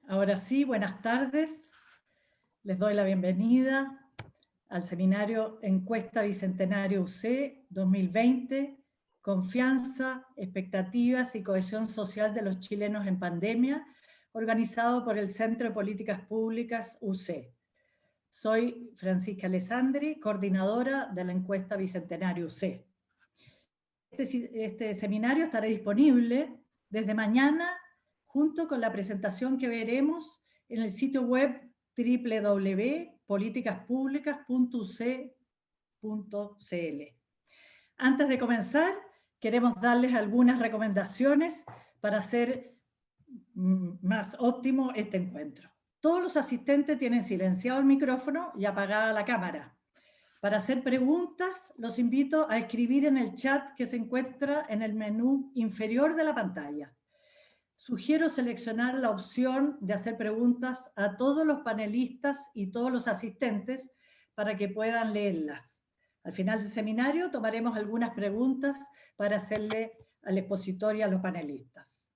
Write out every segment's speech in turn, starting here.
Ahora sí, buenas tardes. Les doy la bienvenida al seminario Encuesta Bicentenario UC 2020, Confianza, Expectativas y Cohesión Social de los Chilenos en Pandemia, organizado por el Centro de Políticas Públicas UC. Soy Francisca Alessandri, coordinadora de la Encuesta Bicentenario UC. Este seminario estará disponible desde mañana junto con la presentación que veremos en el sitio web www.politicaspublicas.uc.cl. Antes de comenzar, queremos darles algunas recomendaciones para hacer más óptimo este encuentro. Todos los asistentes tienen silenciado el micrófono y apagada la cámara. Para hacer preguntas, los invito a escribir en el chat que se encuentra en el menú inferior de la pantalla. Sugiero seleccionar la opción de hacer preguntas a todos los panelistas y todos los asistentes para que puedan leerlas. Al final del seminario tomaremos algunas preguntas para hacerle al expositor y a los panelistas.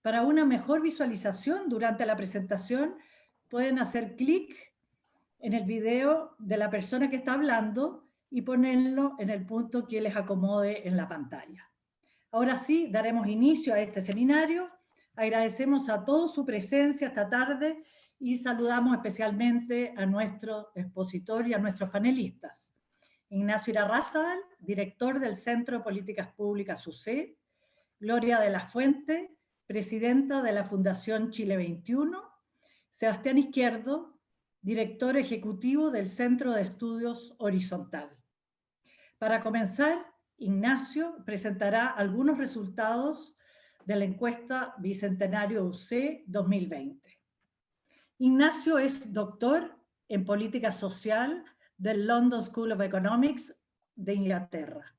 Para una mejor visualización durante la presentación, pueden hacer clic en el video de la persona que está hablando y ponerlo en el punto que les acomode en la pantalla. Ahora sí, daremos inicio a este seminario. Agradecemos a todos su presencia esta tarde y saludamos especialmente a nuestro expositor y a nuestros panelistas. Ignacio Irarrázaval, director del Centro de Políticas Públicas UC, Gloria de la Fuente, presidenta de la Fundación Chile 21, Sebastián Izquierdo, director ejecutivo del Centro de Estudios Horizontal. Para comenzar, Ignacio presentará algunos resultados de la encuesta Bicentenario UC 2020. Ignacio es doctor en política social del London School of Economics de Inglaterra.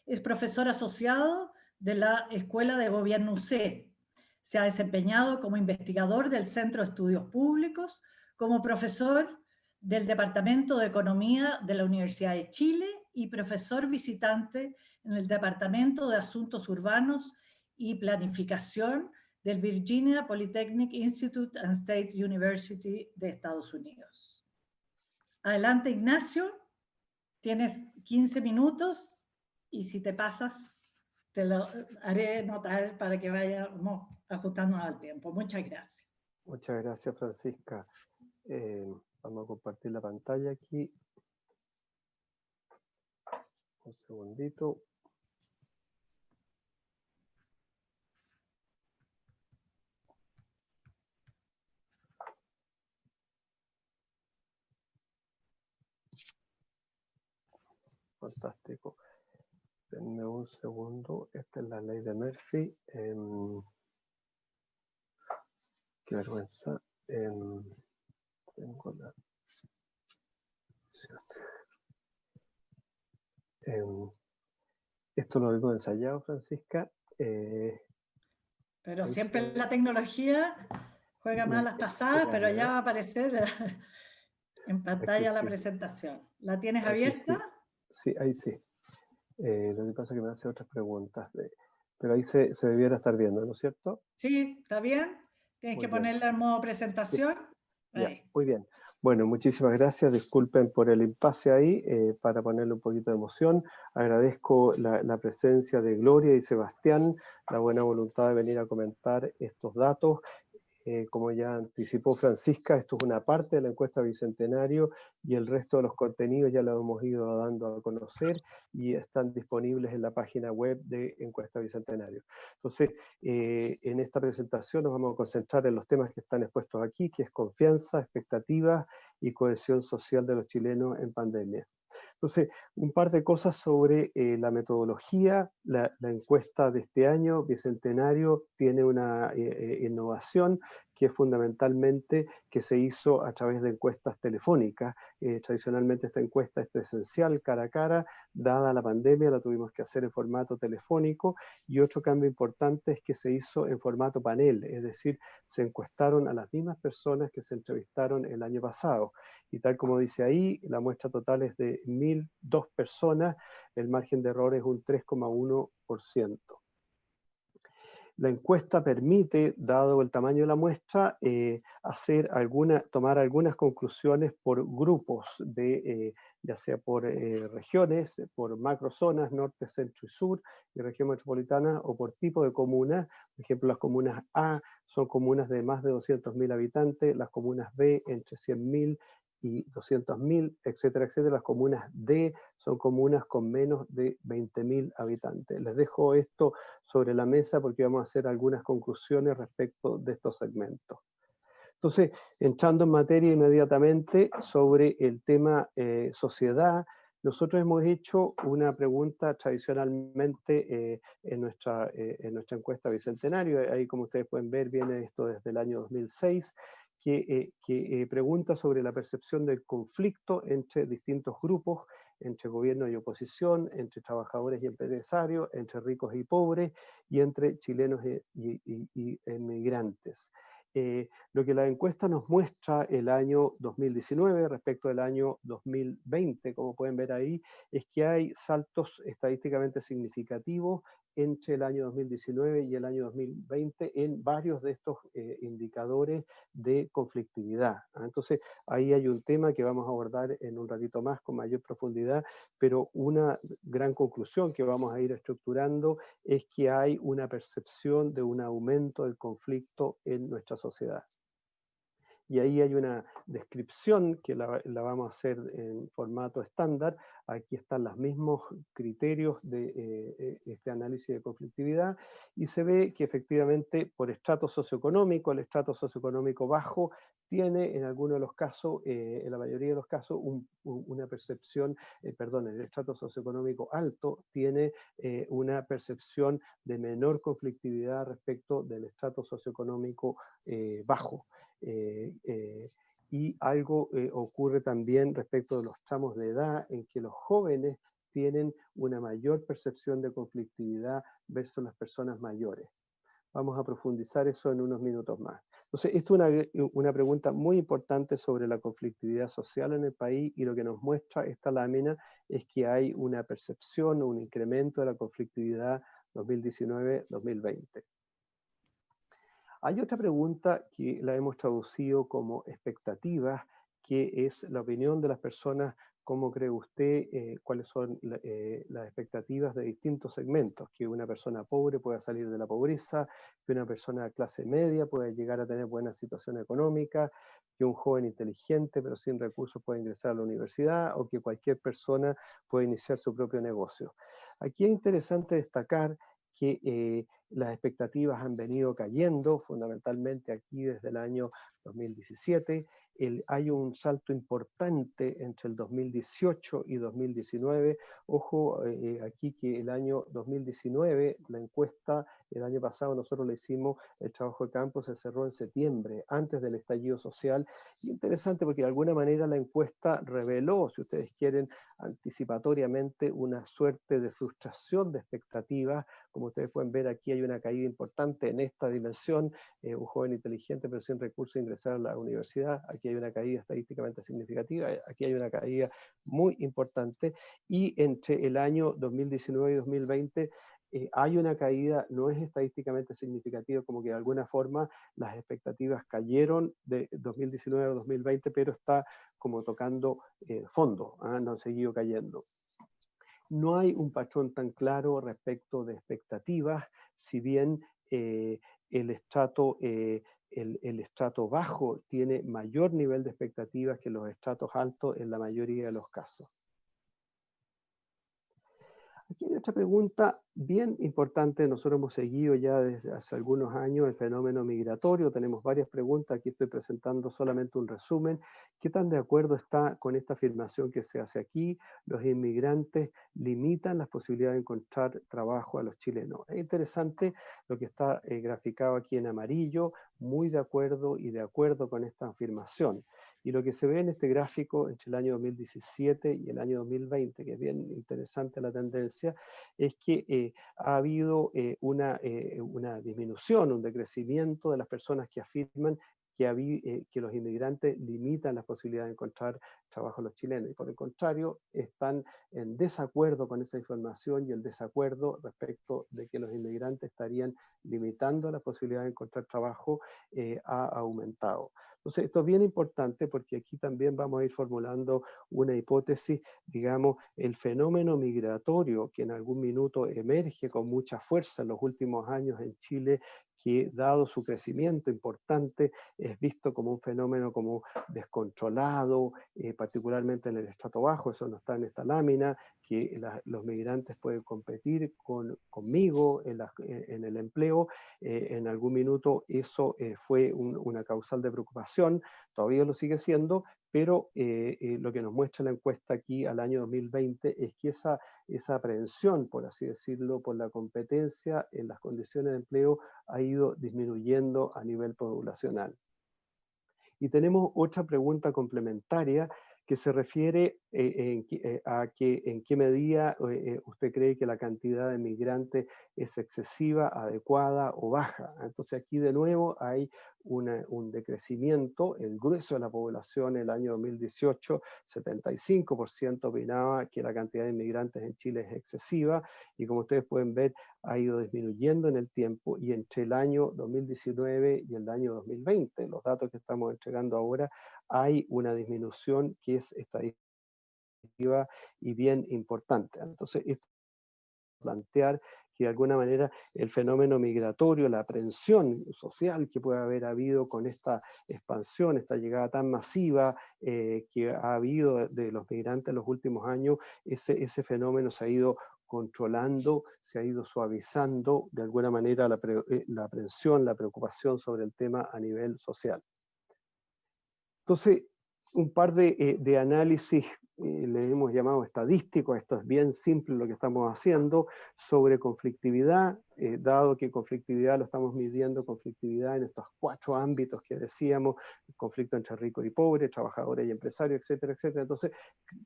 Es profesor asociado de la Escuela de Gobierno UC. Se ha desempeñado como investigador del Centro de Estudios Públicos, como profesor del Departamento de Economía de la Universidad de Chile y profesor visitante en el Departamento de Asuntos Urbanos y Planificación del Virginia Polytechnic Institute and State University de Estados Unidos. Adelante, Ignacio. Tienes 15 minutos y si te pasas, te lo haré notar para que vayamos ajustándonos al tiempo. Muchas gracias. Muchas gracias, Francisca. Vamos a compartir la pantalla aquí. Un segundito. Fantástico. Denme un segundo. Esta es la ley de Murphy. Qué vergüenza. Tengo la... esto lo habíamos ensayado, Francisca. Pero siempre la tecnología juega malas pasadas, pero ya va a aparecer en pantalla la presentación. ¿La tienes abierta? Sí, ahí sí. Lo que pasa es que me hace otras preguntas. Pero ahí se debiera estar viendo, ¿no es cierto? Sí, ¿está bien? Tienes que ponerla en modo presentación. Sí. Ya, muy bien. Bueno, muchísimas gracias. Disculpen por el impasse ahí, para ponerle un poquito de emoción. Agradezco la presencia de Gloria y Sebastián, la buena voluntad de venir a comentar estos datos. Como ya anticipó Francisca, esto es una parte de la encuesta Bicentenario y el resto de los contenidos ya lo hemos ido dando a conocer y están disponibles en la página web de Encuesta Bicentenario. Entonces, en esta presentación nos vamos a concentrar en los temas que están expuestos aquí, que es confianza, expectativas y cohesión social de los chilenos en pandemia. Entonces, un par de cosas sobre la metodología. La encuesta de este año, Bicentenario, tiene una innovación que es fundamentalmente que se hizo a través de encuestas telefónicas. Tradicionalmente esta encuesta es presencial, cara a cara. Dada la pandemia, la tuvimos que hacer en formato telefónico. Y otro cambio importante es que se hizo en formato panel, es decir, se encuestaron a las mismas personas que se entrevistaron el año pasado. Y tal como dice ahí, la muestra total es de 1.002 personas, el margen de error es un 3,1%. La encuesta permite, dado el tamaño de la muestra, tomar algunas conclusiones por grupos, ya sea por regiones, por macrozonas, norte, centro y sur, y región metropolitana, o por tipo de comuna. Por ejemplo, las comunas A son comunas de más de 200.000 habitantes, las comunas B entre 100.000 y 200.000, etcétera, etcétera. Las comunas D son comunas con menos de 20.000 habitantes. Les dejo esto sobre la mesa porque vamos a hacer algunas conclusiones respecto de estos segmentos. Entonces, entrando en materia inmediatamente sobre el tema sociedad, nosotros hemos hecho una pregunta tradicionalmente en nuestra encuesta bicentenario. Ahí, como ustedes pueden ver, viene esto desde el año 2006, que pregunta sobre la percepción del conflicto entre distintos grupos, entre gobierno y oposición, entre trabajadores y empresarios, entre ricos y pobres, y entre chilenos y emigrantes. Lo que la encuesta nos muestra el año 2019 respecto del año 2020, como pueden ver ahí, es que hay saltos estadísticamente significativos entre el año 2019 y el año 2020 en varios de estos indicadores de conflictividad. Entonces, ahí hay un tema que vamos a abordar en un ratito más con mayor profundidad, pero una gran conclusión que vamos a ir estructurando es que hay una percepción de un aumento del conflicto en nuestra sociedad. Y ahí hay una descripción que la vamos a hacer en formato estándar. Aquí están los mismos criterios de este análisis de conflictividad y se ve que efectivamente por estrato socioeconómico, el estrato socioeconómico bajo tiene en algunos de los casos, en la mayoría de los casos, una percepción, el estrato socioeconómico alto tiene una percepción de menor conflictividad respecto del estrato socioeconómico bajo. Y algo ocurre también respecto de los tramos de edad en que los jóvenes tienen una mayor percepción de conflictividad versus las personas mayores. Vamos a profundizar eso en unos minutos más. Entonces, esto es una pregunta muy importante sobre la conflictividad social en el país y lo que nos muestra esta lámina es que hay una percepción o un incremento de la conflictividad 2019-2020. Hay otra pregunta que la hemos traducido como expectativas, que es la opinión de las personas. ¿Cómo cree usted cuáles son las expectativas de distintos segmentos? Que una persona pobre pueda salir de la pobreza, que una persona de clase media pueda llegar a tener buena situación económica, que un joven inteligente pero sin recursos pueda ingresar a la universidad, o que cualquier persona pueda iniciar su propio negocio. Aquí es interesante destacar que las expectativas han venido cayendo, fundamentalmente aquí desde el año 2017. Hay un salto importante entre el 2018 y 2019. Ojo, aquí que el año 2019, la encuesta, el año pasado nosotros le hicimos, el trabajo de campo se cerró en septiembre, antes del estallido social. Y interesante porque de alguna manera la encuesta reveló, si ustedes quieren, anticipatoriamente una suerte de frustración de expectativas. Como ustedes pueden ver, aquí hay una caída importante en esta dimensión, un joven inteligente pero sin recursos ingresar a la universidad. Aquí hay una caída estadísticamente significativa, aquí hay una caída muy importante, y entre el año 2019 y 2020 hay una caída, no es estadísticamente significativa, como que de alguna forma las expectativas cayeron de 2019 a 2020, pero está como tocando fondo, no han seguido cayendo. No hay un patrón tan claro respecto de expectativas, si bien el estrato bajo tiene mayor nivel de expectativas que los estratos altos en la mayoría de los casos. Aquí hay otra pregunta bien importante. Nosotros hemos seguido ya desde hace algunos años el fenómeno migratorio. Tenemos varias preguntas. Aquí estoy presentando solamente un resumen. ¿Qué tan de acuerdo está con esta afirmación que se hace aquí? Los inmigrantes limitan las posibilidades de encontrar trabajo a los chilenos. Es interesante lo que está graficado aquí en amarillo. Muy de acuerdo y de acuerdo con esta afirmación. Y lo que se ve en este gráfico entre el año 2017 y el año 2020, que es bien interesante la tendencia, es que ha habido una disminución, un decrecimiento de las personas que afirman que los inmigrantes limitan las posibilidades de encontrar trabajo a los chilenos, y por el contrario, están en desacuerdo con esa información, y el desacuerdo respecto de que los inmigrantes estarían limitando la posibilidad de encontrar trabajo ha aumentado. Entonces, esto es bien importante porque aquí también vamos a ir formulando una hipótesis, digamos, el fenómeno migratorio que en algún minuto emerge con mucha fuerza en los últimos años en Chile, que dado su crecimiento importante es visto como un fenómeno como descontrolado, particularmente en el estrato bajo. Eso no está en esta lámina, que los migrantes pueden competir conmigo en el empleo. En algún minuto eso fue una causal de preocupación, todavía lo sigue siendo, pero lo que nos muestra la encuesta aquí al año 2020 es que esa aprehensión, por así decirlo, por la competencia en las condiciones de empleo ha ido disminuyendo a nivel poblacional. Y tenemos otra pregunta complementaria que se refiere a que en qué medida usted cree que la cantidad de migrantes es excesiva, adecuada o baja. Entonces aquí de nuevo hay un decrecimiento. El grueso de la población en el año 2018, 75% opinaba que la cantidad de inmigrantes en Chile es excesiva, y como ustedes pueden ver ha ido disminuyendo en el tiempo, y entre el año 2019 y el año 2020, los datos que estamos entregando ahora, hay una disminución que es estadística y bien importante. Entonces, esto plantear que de alguna manera el fenómeno migratorio, la aprehensión social que puede haber habido con esta expansión, esta llegada tan masiva que ha habido de los migrantes en los últimos años, ese fenómeno se ha ido controlando, se ha ido suavizando de alguna manera la aprehensión, la preocupación sobre el tema a nivel social. Entonces, un par de análisis le hemos llamado estadístico, esto es bien simple lo que estamos haciendo, sobre conflictividad, dado que conflictividad lo estamos midiendo, conflictividad en estos 4 ámbitos que decíamos, conflicto entre rico y pobre, trabajadores y empresarios, etcétera, etcétera. Entonces,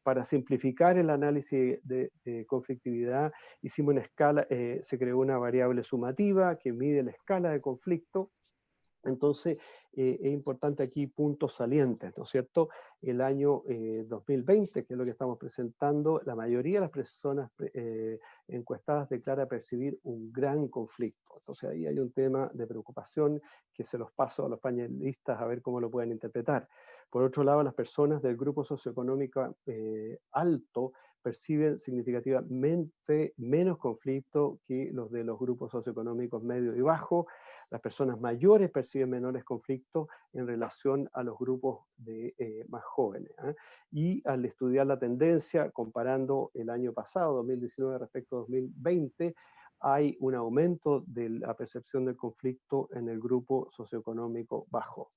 para simplificar el análisis de conflictividad, hicimos una escala, se creó una variable sumativa que mide la escala de conflicto. Entonces, es importante aquí puntos salientes, ¿no es cierto? El año 2020, que es lo que estamos presentando, la mayoría de las personas encuestadas declara percibir un gran conflicto. Entonces, ahí hay un tema de preocupación que se los paso a los panelistas a ver cómo lo pueden interpretar. Por otro lado, las personas del grupo socioeconómico alto perciben significativamente menos conflicto que los de los grupos socioeconómicos medio y bajo. Las personas mayores perciben menores conflictos en relación a los grupos más jóvenes. Y al estudiar la tendencia, comparando el año pasado, 2019 respecto a 2020, hay un aumento de la percepción del conflicto en el grupo socioeconómico bajo.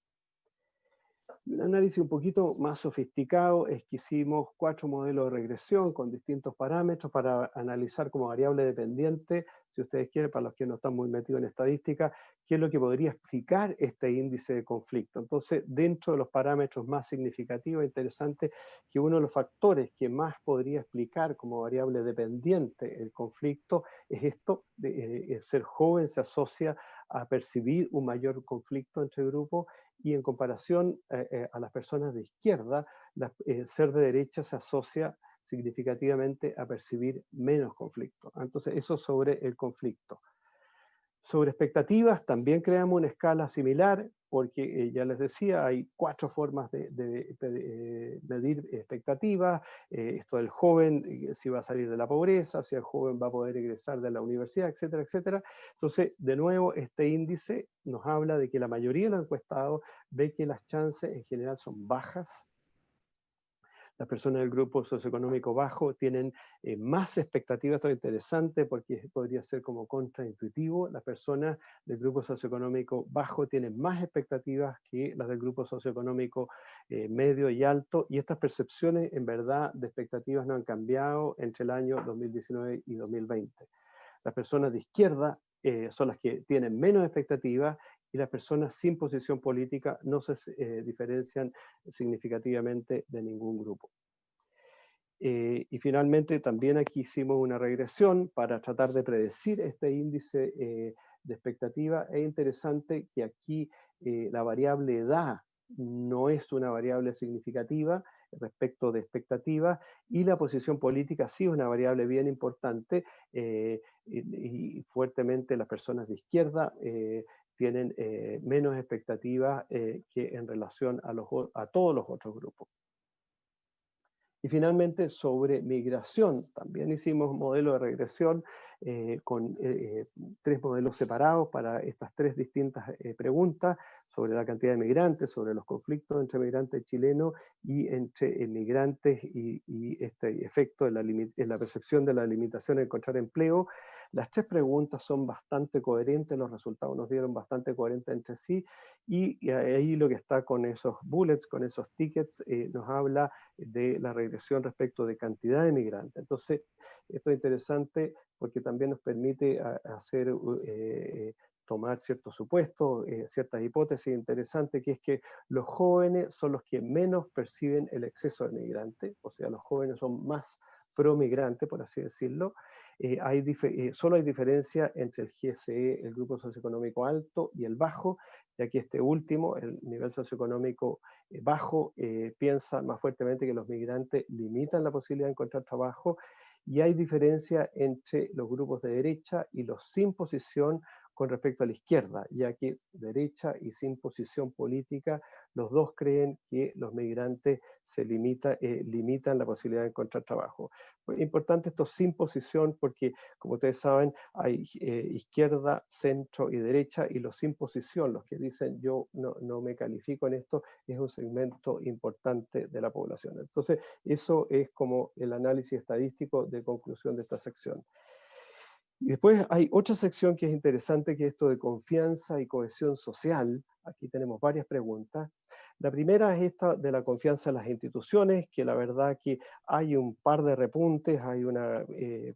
Un análisis un poquito más sofisticado es que hicimos 4 modelos de regresión con distintos parámetros para analizar como variable dependiente, si ustedes quieren, para los que no están muy metidos en estadística, qué es lo que podría explicar este índice de conflicto. Entonces, dentro de los parámetros más significativos e interesantes, que uno de los factores que más podría explicar como variable dependiente el conflicto es esto, de ser joven se asocia a percibir un mayor conflicto entre grupos, y en comparación a las personas de izquierda, ser de derecha se asocia significativamente a percibir menos conflicto. Entonces, eso sobre el conflicto. Sobre expectativas, también creamos una escala similar, porque ya les decía, hay 4 formas de medir expectativas. Esto del joven, si va a salir de la pobreza, si el joven va a poder egresar de la universidad, etcétera, etcétera. Entonces, de nuevo, este índice nos habla de que la mayoría de los encuestados ve que las chances en general son bajas. Las personas del grupo socioeconómico bajo tienen más expectativas. Esto es interesante porque podría ser como contraintuitivo. Las personas del grupo socioeconómico bajo tienen más expectativas que las del grupo socioeconómico medio y alto, y estas percepciones en verdad de expectativas no han cambiado entre el año 2019 y 2020. Las personas de izquierda son las que tienen menos expectativas, y las personas sin posición política no se diferencian significativamente de ningún grupo. Y finalmente también aquí hicimos una regresión para tratar de predecir este índice de expectativa. Es interesante que aquí la variable edad no es una variable significativa respecto de expectativas, y la posición política sí es una variable bien importante, y fuertemente las personas de izquierda tienen menos expectativas que en relación a todos los otros grupos. Y finalmente, sobre migración, también hicimos un modelo de regresión con 3 modelos separados para estas 3 distintas preguntas sobre la cantidad de migrantes, sobre los conflictos entre migrantes chilenos y entre migrantes y este efecto en la percepción de la limitación de encontrar empleo. Las 3 preguntas son bastante coherentes, los resultados nos dieron bastante coherentes entre sí, y ahí lo que está con esos bullets, con esos tickets, nos habla de la regresión respecto de cantidad de migrantes. Entonces, esto es interesante porque también nos permite hacer, tomar ciertos supuestos, ciertas hipótesis interesantes, que es que los jóvenes son los que menos perciben el exceso de migrantes, o sea, los jóvenes son más pro-migrantes, por así decirlo. Solo hay diferencia entre el GSE, el grupo socioeconómico alto, y el bajo, ya que este último, el nivel socioeconómico bajo, piensa más fuertemente que los migrantes limitan la posibilidad de encontrar trabajo, y hay diferencia entre los grupos de derecha y los sin posición con respecto a la izquierda, ya que derecha y sin posición política, los dos creen que los migrantes limitan la posibilidad de encontrar trabajo. Pues, importante esto sin posición porque, como ustedes saben, hay izquierda, centro y derecha, y los sin posición, los que dicen yo no me califico en esto, es un segmento importante de la población. Entonces, eso es como el análisis estadístico de conclusión de esta sección. Y después hay otra sección que es interesante, que es esto de confianza y cohesión social. Aquí tenemos varias preguntas. La primera es esta de la confianza en las instituciones, que la verdad que hay un par de repuntes, hay una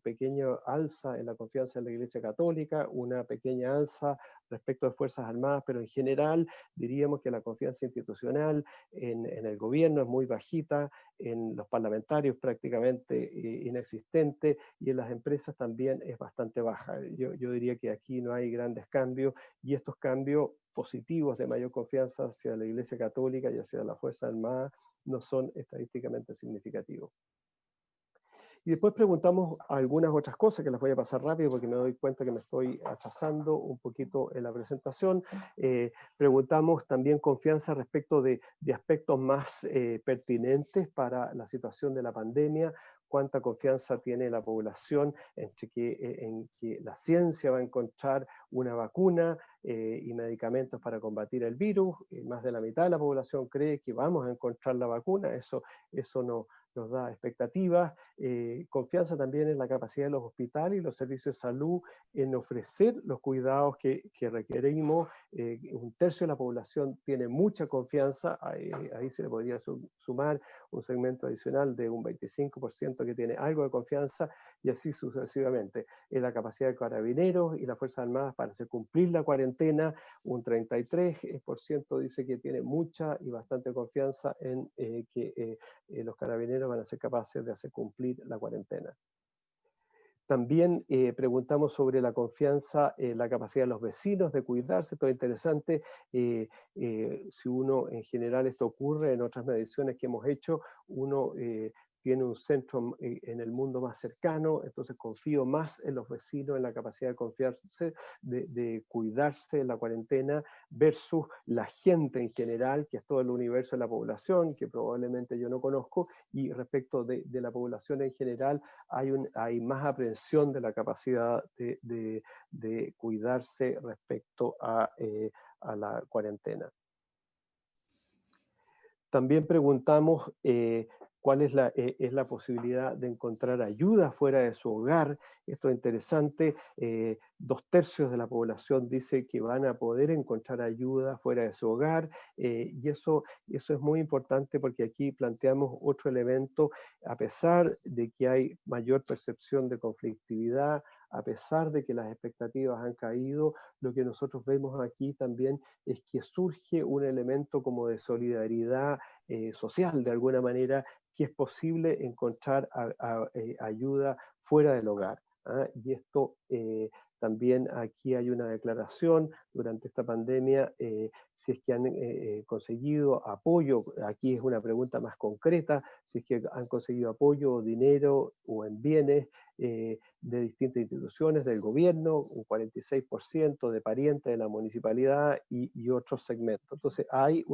pequeña alza en la confianza en la Iglesia Católica, una pequeña alza respecto de Fuerzas Armadas, pero en general diríamos que la confianza institucional en el gobierno es muy bajita, en los parlamentarios prácticamente inexistente, y en las empresas también es bastante baja. Yo diría que aquí no hay grandes cambios, y estos cambios positivos de mayor confianza hacia la Iglesia Católica y hacia la Fuerza Armada no son estadísticamente significativos. Y después preguntamos algunas otras cosas que las voy a pasar rápido porque me doy cuenta que me estoy atrasando un poquito en la presentación. Preguntamos también confianza respecto de aspectos más pertinentes para la situación de la pandemia. Cuánta confianza tiene la población en que la ciencia va a encontrar una vacuna y medicamentos para combatir el virus. Más de la mitad de la población cree que vamos a encontrar la vacuna. Eso nos da expectativas, confianza también en la capacidad de los hospitales y los servicios de salud en ofrecer los cuidados que requerimos. Un tercio de la población tiene mucha confianza, ahí se le podría sumar un segmento adicional de un 25% que tiene algo de confianza, y así sucesivamente. En la capacidad de carabineros y las Fuerzas Armadas para hacer cumplir la cuarentena, un 33% dice que tiene mucha y bastante confianza en que los carabineros van a ser capaces de hacer cumplir la cuarentena. También preguntamos sobre la confianza, la capacidad de los vecinos de cuidarse. Todo interesante. Si uno, en general, esto ocurre en otras mediciones que hemos hecho, uno tiene un centro en el mundo más cercano, entonces confío más en los vecinos, en la capacidad de confiarse, de cuidarse en la cuarentena, versus la gente en general, que es todo el universo de la población, que probablemente yo no conozco, y respecto de la población en general, hay más aprehensión de la capacidad de cuidarse respecto a la cuarentena. También preguntamos cuál es la posibilidad de encontrar ayuda fuera de su hogar. Esto es interesante. 2/3 de la población dice que van a poder encontrar ayuda fuera de su hogar, y eso es muy importante porque aquí planteamos otro elemento. A pesar de que hay mayor percepción de conflictividad, a pesar de que las expectativas han caído, lo que nosotros vemos aquí también es que surge un elemento como de solidaridad social, de alguna manera, que es posible encontrar ayuda fuera del hogar. ¿Ah? Y esto También aquí hay una declaración durante esta pandemia, si es que han conseguido apoyo, aquí es una pregunta más concreta, si es que han conseguido apoyo o dinero o en bienes de distintas instituciones del gobierno, un 46% de parientes de la municipalidad y otros segmentos. Entonces hay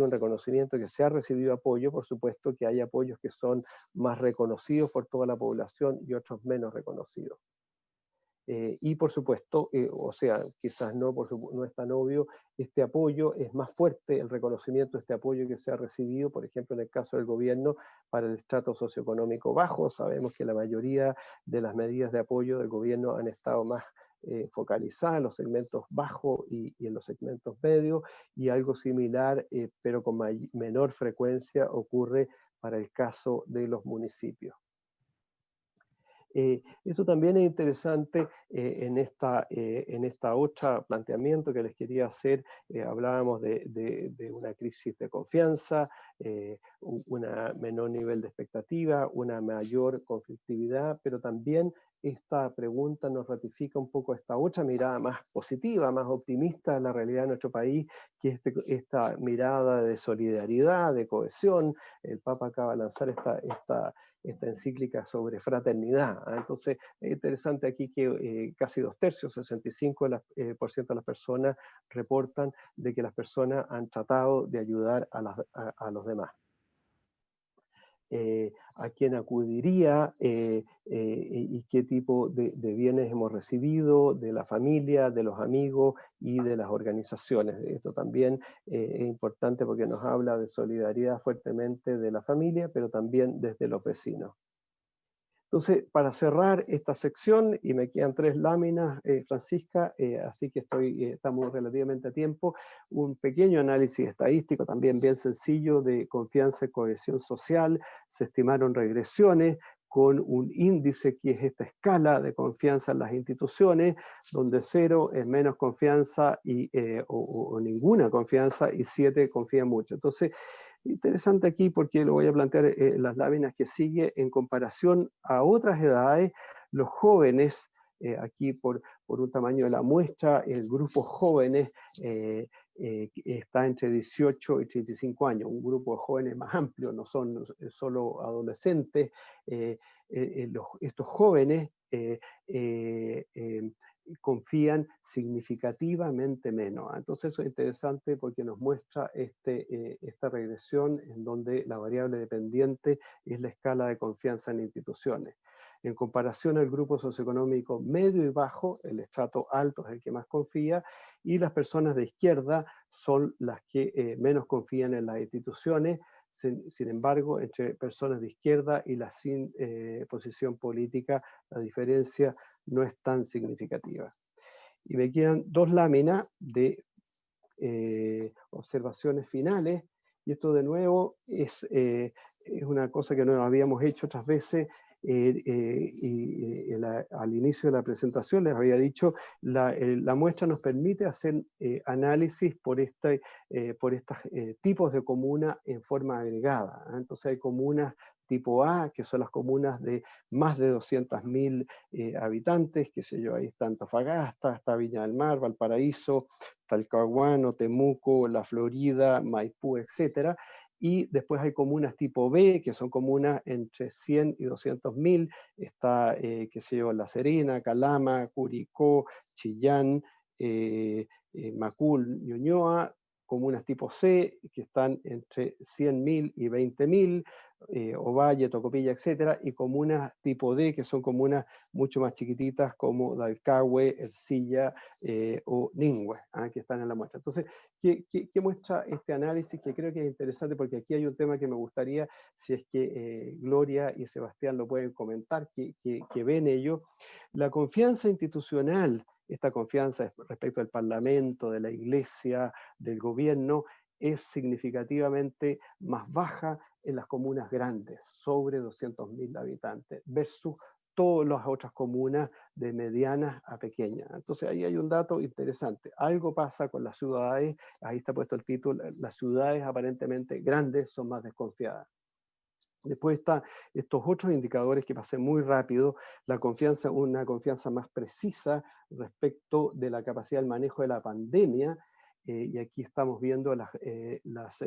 un reconocimiento que se ha recibido apoyo, por supuesto que hay apoyos que son más reconocidos por toda la población y otros menos reconocidos. Y por supuesto, o sea, quizás no es tan obvio, este apoyo es más fuerte, el reconocimiento de este apoyo que se ha recibido, por ejemplo, en el caso del gobierno para el estrato socioeconómico bajo. Sabemos que la mayoría de las medidas de apoyo del gobierno han estado más focalizadas en los segmentos bajos y en los segmentos medios, y algo similar, pero con menor frecuencia, ocurre para el caso de los municipios. Esto también es interesante en esta otra planteamiento que les quería hacer. Hablábamos de una crisis de confianza, un menor nivel de expectativa, una mayor conflictividad, pero también esta pregunta nos ratifica un poco esta otra mirada más positiva, más optimista de la realidad de nuestro país, que es esta mirada de solidaridad, de cohesión. El Papa acaba de lanzar esta encíclica sobre fraternidad. Entonces, es interesante aquí que casi 2/3, 65% de las personas reportan de que las personas han tratado de ayudar a los demás. A quién acudiría y qué tipo de bienes hemos recibido de la familia, de los amigos y de las organizaciones. Esto también es importante porque nos habla de solidaridad fuertemente de la familia, pero también desde los vecinos. Entonces, para cerrar esta sección, y me quedan 3 láminas, Francisca, así que estamos relativamente a tiempo, un pequeño análisis estadístico, también bien sencillo, de confianza y cohesión social. Se estimaron regresiones con un índice que es esta escala de confianza en las instituciones, donde 0 es menos confianza o ninguna confianza, y 7 confía mucho. Entonces, interesante aquí porque lo voy a plantear en las láminas que sigue. En comparación a otras edades, los jóvenes, aquí por un tamaño de la muestra, el grupo jóvenes está entre 18 y 35 años, un grupo de jóvenes más amplio, no son solo adolescentes. Estos jóvenes confían significativamente menos. Entonces eso es interesante porque nos muestra esta regresión en donde la variable dependiente es la escala de confianza en instituciones. En comparación al grupo socioeconómico medio y bajo, el estrato alto es el que más confía, y las personas de izquierda son las que menos confían en las instituciones. Sin embargo, entre personas de izquierda y las sin posición política, la diferencia no es tan significativa. Y me quedan 2 láminas de observaciones finales, y esto de nuevo es una cosa que no habíamos hecho otras veces, al inicio de la presentación les había dicho, la muestra nos permite hacer análisis por estos tipos de comuna en forma agregada. Entonces hay comunas tipo A, que son las comunas de más de 200.000 habitantes, qué sé yo, ahí está Antofagasta, está Viña del Mar, Valparaíso, Talcahuano, Temuco, La Florida, Maipú, etc. Y después hay comunas tipo B, que son comunas entre 100 y 200.000, está, qué sé yo, La Serena, Calama, Curicó, Chillán, Macul, Ñuñoa, comunas tipo C, que están entre 100.000 y 20.000, Ovalle, Tocopilla, etcétera, y comunas tipo D, que son comunas mucho más chiquititas como Dalcahue, Ercilla o Ningüe, que están en la muestra. Entonces, ¿qué muestra este análisis? Que creo que es interesante porque aquí hay un tema que me gustaría, si es que Gloria y Sebastián lo pueden comentar, que ven ello. La confianza institucional, esta confianza respecto al Parlamento, de la Iglesia, del gobierno, es significativamente más baja en las comunas grandes, sobre 200.000 habitantes, versus todas las otras comunas de medianas a pequeñas. Entonces ahí hay un dato interesante. Algo pasa con las ciudades, ahí está puesto el título, las ciudades aparentemente grandes son más desconfiadas. Después están estos otros indicadores que pasé muy rápido, la confianza, una confianza más precisa respecto de la capacidad del manejo de la pandemia, y aquí estamos viendo las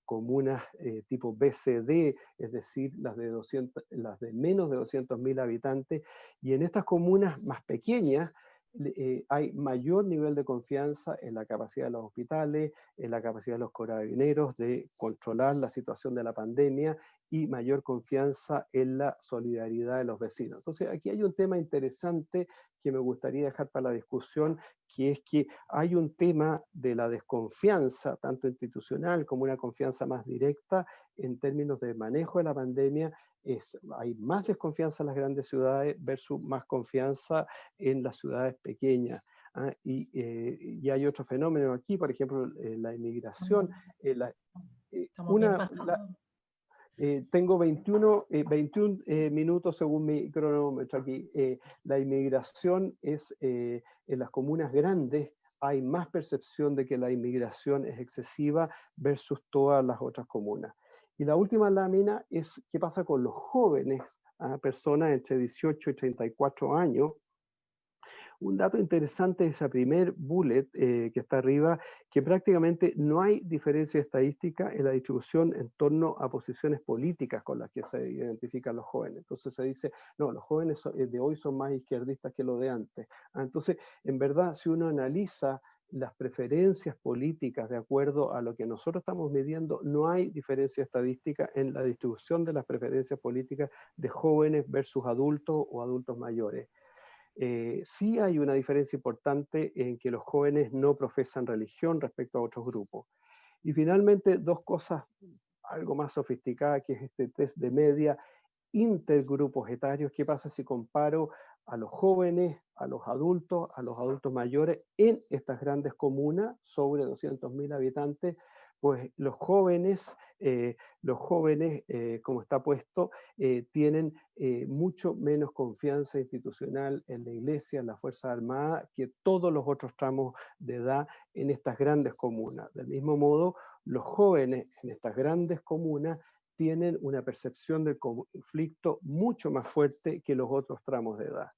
comunas tipo BCD, es decir, las de menos de 200.000 habitantes, y en estas comunas más pequeñas hay mayor nivel de confianza en la capacidad de los hospitales, en la capacidad de los carabineros de controlar la situación de la pandemia y mayor confianza en la solidaridad de los vecinos. Entonces, aquí hay un tema interesante que me gustaría dejar para la discusión, que es que hay un tema de la desconfianza, tanto institucional como una confianza más directa en términos de manejo de la pandemia. Hay más desconfianza en las grandes ciudades versus más confianza en las ciudades pequeñas. Y hay otro fenómeno aquí, por ejemplo, la inmigración. Estamos bien pasados. Tengo 21 minutos según mi cronómetro aquí. La inmigración es, en las comunas grandes hay más percepción de que la inmigración es excesiva versus todas las otras comunas. Y la última lámina es qué pasa con los jóvenes, personas entre 18 y 34 años. Un dato interesante es esa primer bullet que está arriba, que prácticamente no hay diferencia estadística en la distribución en torno a posiciones políticas con las que se identifican los jóvenes. Entonces se dice, no, los jóvenes de hoy son más izquierdistas que los de antes. Entonces, en verdad, si uno analiza las preferencias políticas de acuerdo a lo que nosotros estamos midiendo, no hay diferencia estadística en la distribución de las preferencias políticas de jóvenes versus adultos o adultos mayores. Sí hay una diferencia importante en que los jóvenes no profesan religión respecto a otros grupos. Y finalmente, dos cosas algo más sofisticadas, que es este test de media intergrupos etarios. ¿Qué pasa si comparo a los jóvenes, a los adultos mayores en estas grandes comunas sobre 200.000 habitantes? Pues los jóvenes, como está puesto, tienen mucho menos confianza institucional en la iglesia, en la Fuerza Armada, que todos los otros tramos de edad en estas grandes comunas. Del mismo modo, los jóvenes en estas grandes comunas tienen una percepción del conflicto mucho más fuerte que los otros tramos de edad.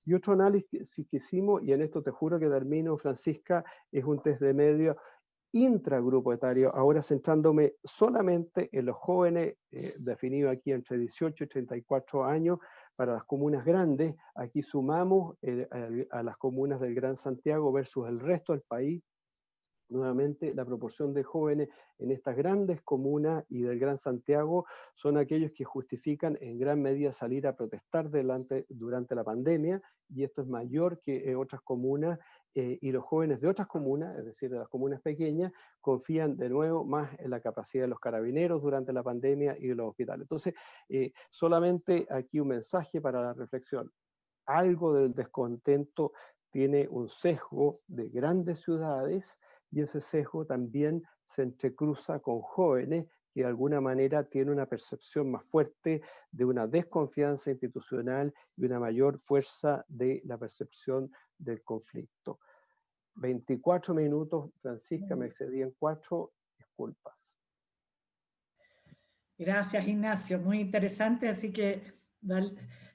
Y otro análisis que hicimos, y en esto te juro que termino, Francisca, es un test de medio intragrupo etario, ahora centrándome solamente en los jóvenes, definido aquí entre 18 y 34 años, para las comunas grandes. Aquí sumamos a las comunas del Gran Santiago versus el resto del país. Nuevamente, la proporción de jóvenes en estas grandes comunas y del Gran Santiago son aquellos que justifican en gran medida salir a protestar durante la pandemia, y esto es mayor que en otras comunas, y los jóvenes de otras comunas, es decir, de las comunas pequeñas, confían de nuevo más en la capacidad de los carabineros durante la pandemia y de los hospitales. Entonces, solamente aquí un mensaje para la reflexión. Algo del descontento tiene un sesgo de grandes ciudades, y ese sesgo también se entrecruza con jóvenes que de alguna manera tienen una percepción más fuerte de una desconfianza institucional y una mayor fuerza de la percepción del conflicto. 24 minutos, Francisca, me excedí en 4, disculpas. Gracias, Ignacio, muy interesante, así que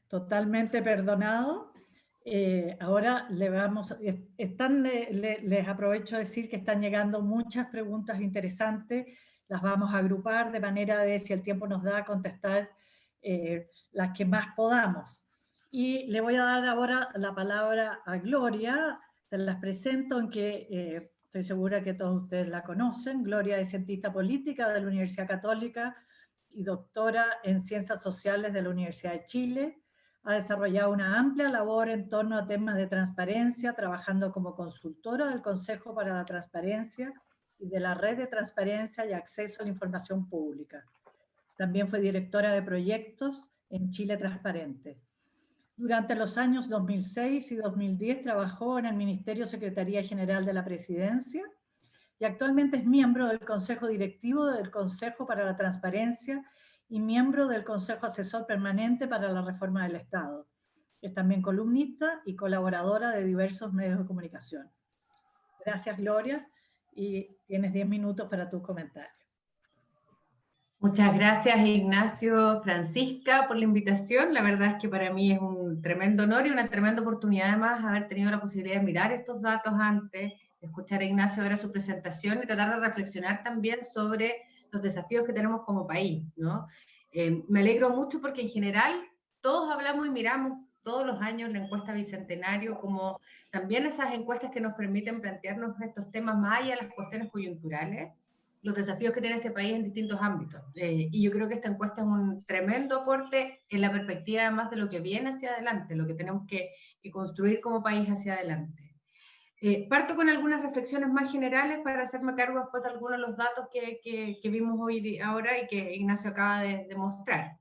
totalmente perdonado. Ahora les aprovecho a decir que están llegando muchas preguntas interesantes, las vamos a agrupar de manera de, si el tiempo nos da, contestar las que más podamos. Y le voy a dar ahora la palabra a Gloria, se las presento, en que estoy segura que todos ustedes la conocen. Gloria es cientista política de la Universidad Católica y doctora en Ciencias Sociales de la Universidad de Chile. Ha desarrollado una amplia labor en torno a temas de transparencia, trabajando como consultora del Consejo para la Transparencia y de la Red de Transparencia y Acceso a la Información Pública. También fue directora de proyectos en Chile Transparente. Durante los años 2006 y 2010 trabajó en el Ministerio Secretaría General de la Presidencia y actualmente es miembro del Consejo Directivo del Consejo para la Transparencia y miembro del Consejo Asesor Permanente para la Reforma del Estado. Es también columnista y colaboradora de diversos medios de comunicación. Gracias, Gloria, y tienes 10 minutos para tus comentarios. Muchas gracias, Ignacio, Francisca, por la invitación. La verdad es que para mí es un tremendo honor y una tremenda oportunidad además haber tenido la posibilidad de mirar estos datos antes, de escuchar a Ignacio ahora su presentación y tratar de reflexionar también sobre los desafíos que tenemos como país, ¿no? Me alegro mucho porque en general todos hablamos y miramos todos los años la encuesta Bicentenario, como también esas encuestas que nos permiten plantearnos estos temas más allá de las cuestiones coyunturales, los desafíos que tiene este país en distintos ámbitos. Y yo creo que esta encuesta es un tremendo aporte en la perspectiva además de lo que viene hacia adelante, lo que tenemos que construir como país hacia adelante. Parto con algunas reflexiones más generales para hacerme cargo después de algunos de los datos que vimos ahora y que Ignacio acaba de mostrar.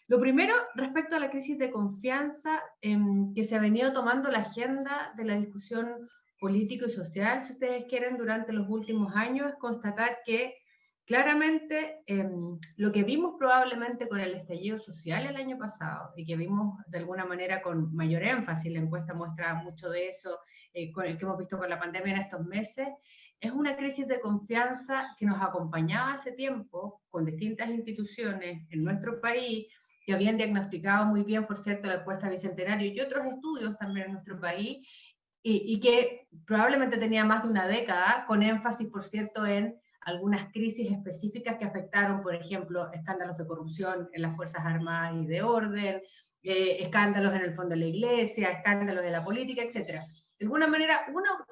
Lo primero, respecto a la crisis de confianza que se ha venido tomando la agenda de la discusión político y social, si ustedes quieren, durante los últimos años, es constatar que claramente lo que vimos probablemente con el estallido social el año pasado y que vimos de alguna manera con mayor énfasis, la encuesta muestra mucho de eso, con el que hemos visto con la pandemia en estos meses, es una crisis de confianza que nos acompañaba hace tiempo con distintas instituciones en nuestro país, que habían diagnosticado muy bien, por cierto, la encuesta Bicentenario y otros estudios también en nuestro país, y que probablemente tenía más de una década, con énfasis, por cierto, en algunas crisis específicas que afectaron, por ejemplo, escándalos de corrupción en las Fuerzas Armadas y de Orden, escándalos en el fondo de la Iglesia, escándalos de la política, etc. De alguna manera,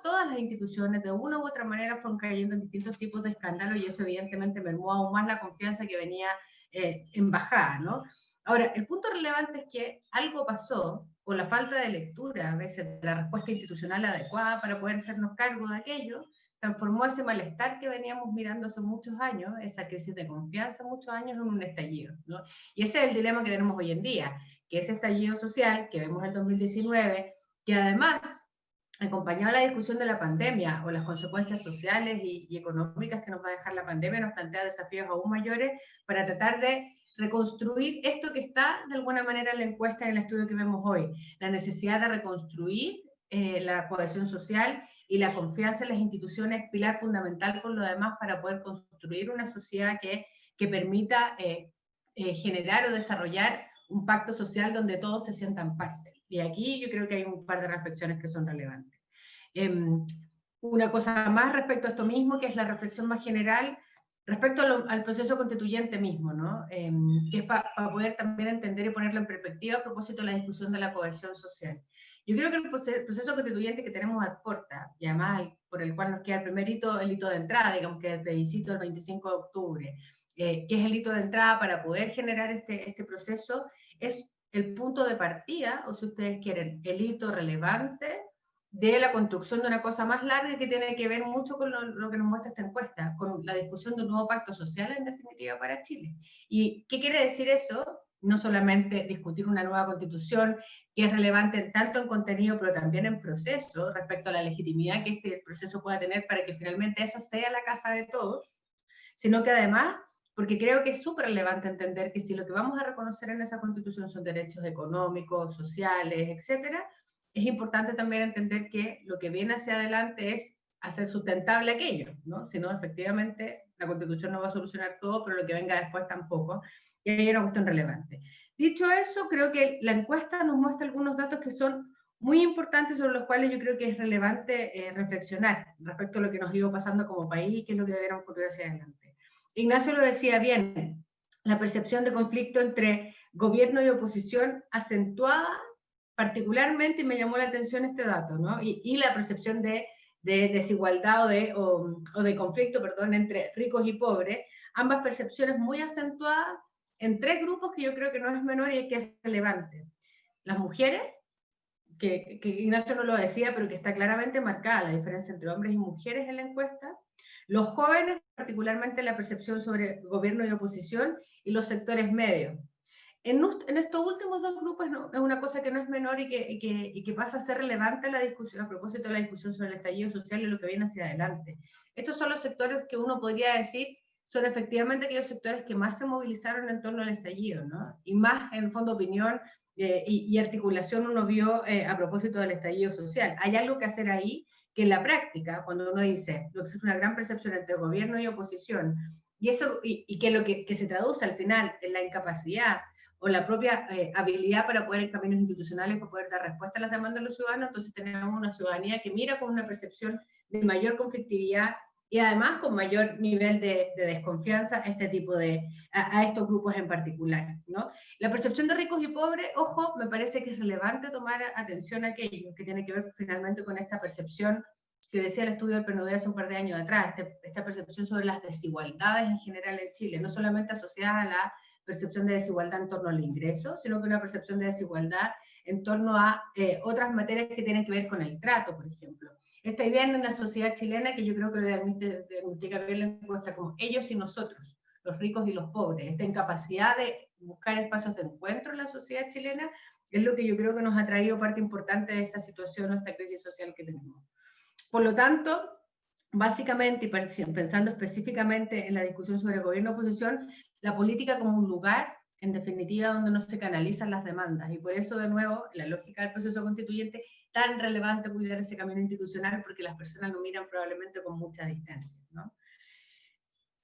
todas las instituciones de una u otra manera fueron cayendo en distintos tipos de escándalos y eso evidentemente mermó aún más la confianza que venía en bajada, ¿no? Ahora, el punto relevante es que algo pasó con la falta de lectura, a veces de la respuesta institucional adecuada para poder hacernos cargo de aquello, transformó ese malestar que veníamos mirando hace muchos años, esa crisis de confianza muchos años, en un estallido, ¿no? Y ese es el dilema que tenemos hoy en día, que ese estallido social que vemos en el 2019, que además, acompañado a la discusión de la pandemia o las consecuencias sociales y económicas que nos va a dejar la pandemia, nos plantea desafíos aún mayores para tratar de reconstruir esto que está de alguna manera en la encuesta, en el estudio que vemos hoy, la necesidad de reconstruir la cohesión social y la confianza en las instituciones, pilar fundamental por lo demás para poder construir una sociedad que permita generar o desarrollar un pacto social donde todos se sientan parte. Y aquí yo creo que hay un par de reflexiones que son relevantes. Una cosa más respecto a esto mismo, que es la reflexión más general, respecto al proceso constituyente mismo, ¿no? Que es para poder también entender y ponerlo en perspectiva a propósito de la discusión de la cohesión social. Yo creo que el proceso constituyente que tenemos a puerta, y además por el cual nos queda el primer hito, el hito de entrada, digamos que es el plebiscito del 25 de octubre, que es el hito de entrada para poder generar este proceso, es el punto de partida, o si ustedes quieren, el hito relevante de la construcción de una cosa más larga que tiene que ver mucho con lo que nos muestra esta encuesta, con la discusión de un nuevo pacto social en definitiva para Chile. ¿Y qué quiere decir eso? No solamente discutir una nueva constitución que es relevante tanto en contenido pero también en proceso respecto a la legitimidad que este proceso pueda tener para que finalmente esa sea la casa de todos, sino que además, porque creo que es súper relevante entender que si lo que vamos a reconocer en esa constitución son derechos económicos, sociales, etcétera, es importante también entender que lo que viene hacia adelante es hacer sustentable aquello, ¿no? Si no, efectivamente, la Constitución no va a solucionar todo, pero lo que venga después tampoco. Y ahí hay una cuestión relevante. Dicho eso, creo que la encuesta nos muestra algunos datos que son muy importantes, sobre los cuales yo creo que es relevante reflexionar respecto a lo que nos ha ido pasando como país y qué es lo que deberíamos ocurrir hacia adelante. Ignacio lo decía bien, la percepción de conflicto entre gobierno y oposición acentuada particularmente, y me llamó la atención este dato, ¿no? Y la percepción de desigualdad o de conflicto, perdón, entre ricos y pobres, ambas percepciones muy acentuadas en tres grupos que yo creo que no es menor y que es relevante. Las mujeres, que Ignacio no lo decía, pero que está claramente marcada la diferencia entre hombres y mujeres en la encuesta, los jóvenes, particularmente la percepción sobre gobierno y oposición, y los sectores medios. En estos últimos dos grupos es una cosa que no es menor y que pasa a ser relevante la discusión, a propósito de la discusión sobre el estallido social y lo que viene hacia adelante. Estos son los sectores que uno podría decir son efectivamente aquellos sectores que más se movilizaron en torno al estallido, ¿no? Y más, en el fondo, opinión y articulación uno vio a propósito del estallido social. Hay algo que hacer ahí que en la práctica, cuando uno dice, lo que es una gran percepción entre gobierno y oposición, y que lo que se traduce al final en la incapacidad o la propia habilidad para poder en caminos institucionales, para poder dar respuesta a las demandas de los ciudadanos, entonces tenemos una ciudadanía que mira con una percepción de mayor conflictividad y además con mayor nivel de desconfianza a estos grupos en particular, ¿no? La percepción de ricos y pobres, ojo, me parece que es relevante tomar atención a aquello que tiene que ver finalmente con esta percepción que decía el estudio del PNUD hace un par de años atrás, esta percepción sobre las desigualdades en general en Chile, no solamente asociadas a la percepción de desigualdad en torno al ingreso, sino que una percepción de desigualdad en torno a otras materias que tienen que ver con el trato, por ejemplo. Esta idea en la sociedad chilena, que yo creo que lo diagnostica bien la encuesta como ellos y nosotros, los ricos y los pobres, esta incapacidad de buscar espacios de encuentro en la sociedad chilena, es lo que yo creo que nos ha traído parte importante de esta situación, o esta crisis social que tenemos. Por lo tanto, básicamente, y pensando específicamente en la discusión sobre gobierno-oposición, la política como un lugar, en definitiva, donde no se canalizan las demandas. Y por eso, de nuevo, la lógica del proceso constituyente, tan relevante cuidar ese camino institucional, porque las personas lo miran probablemente con mucha distancia, ¿no?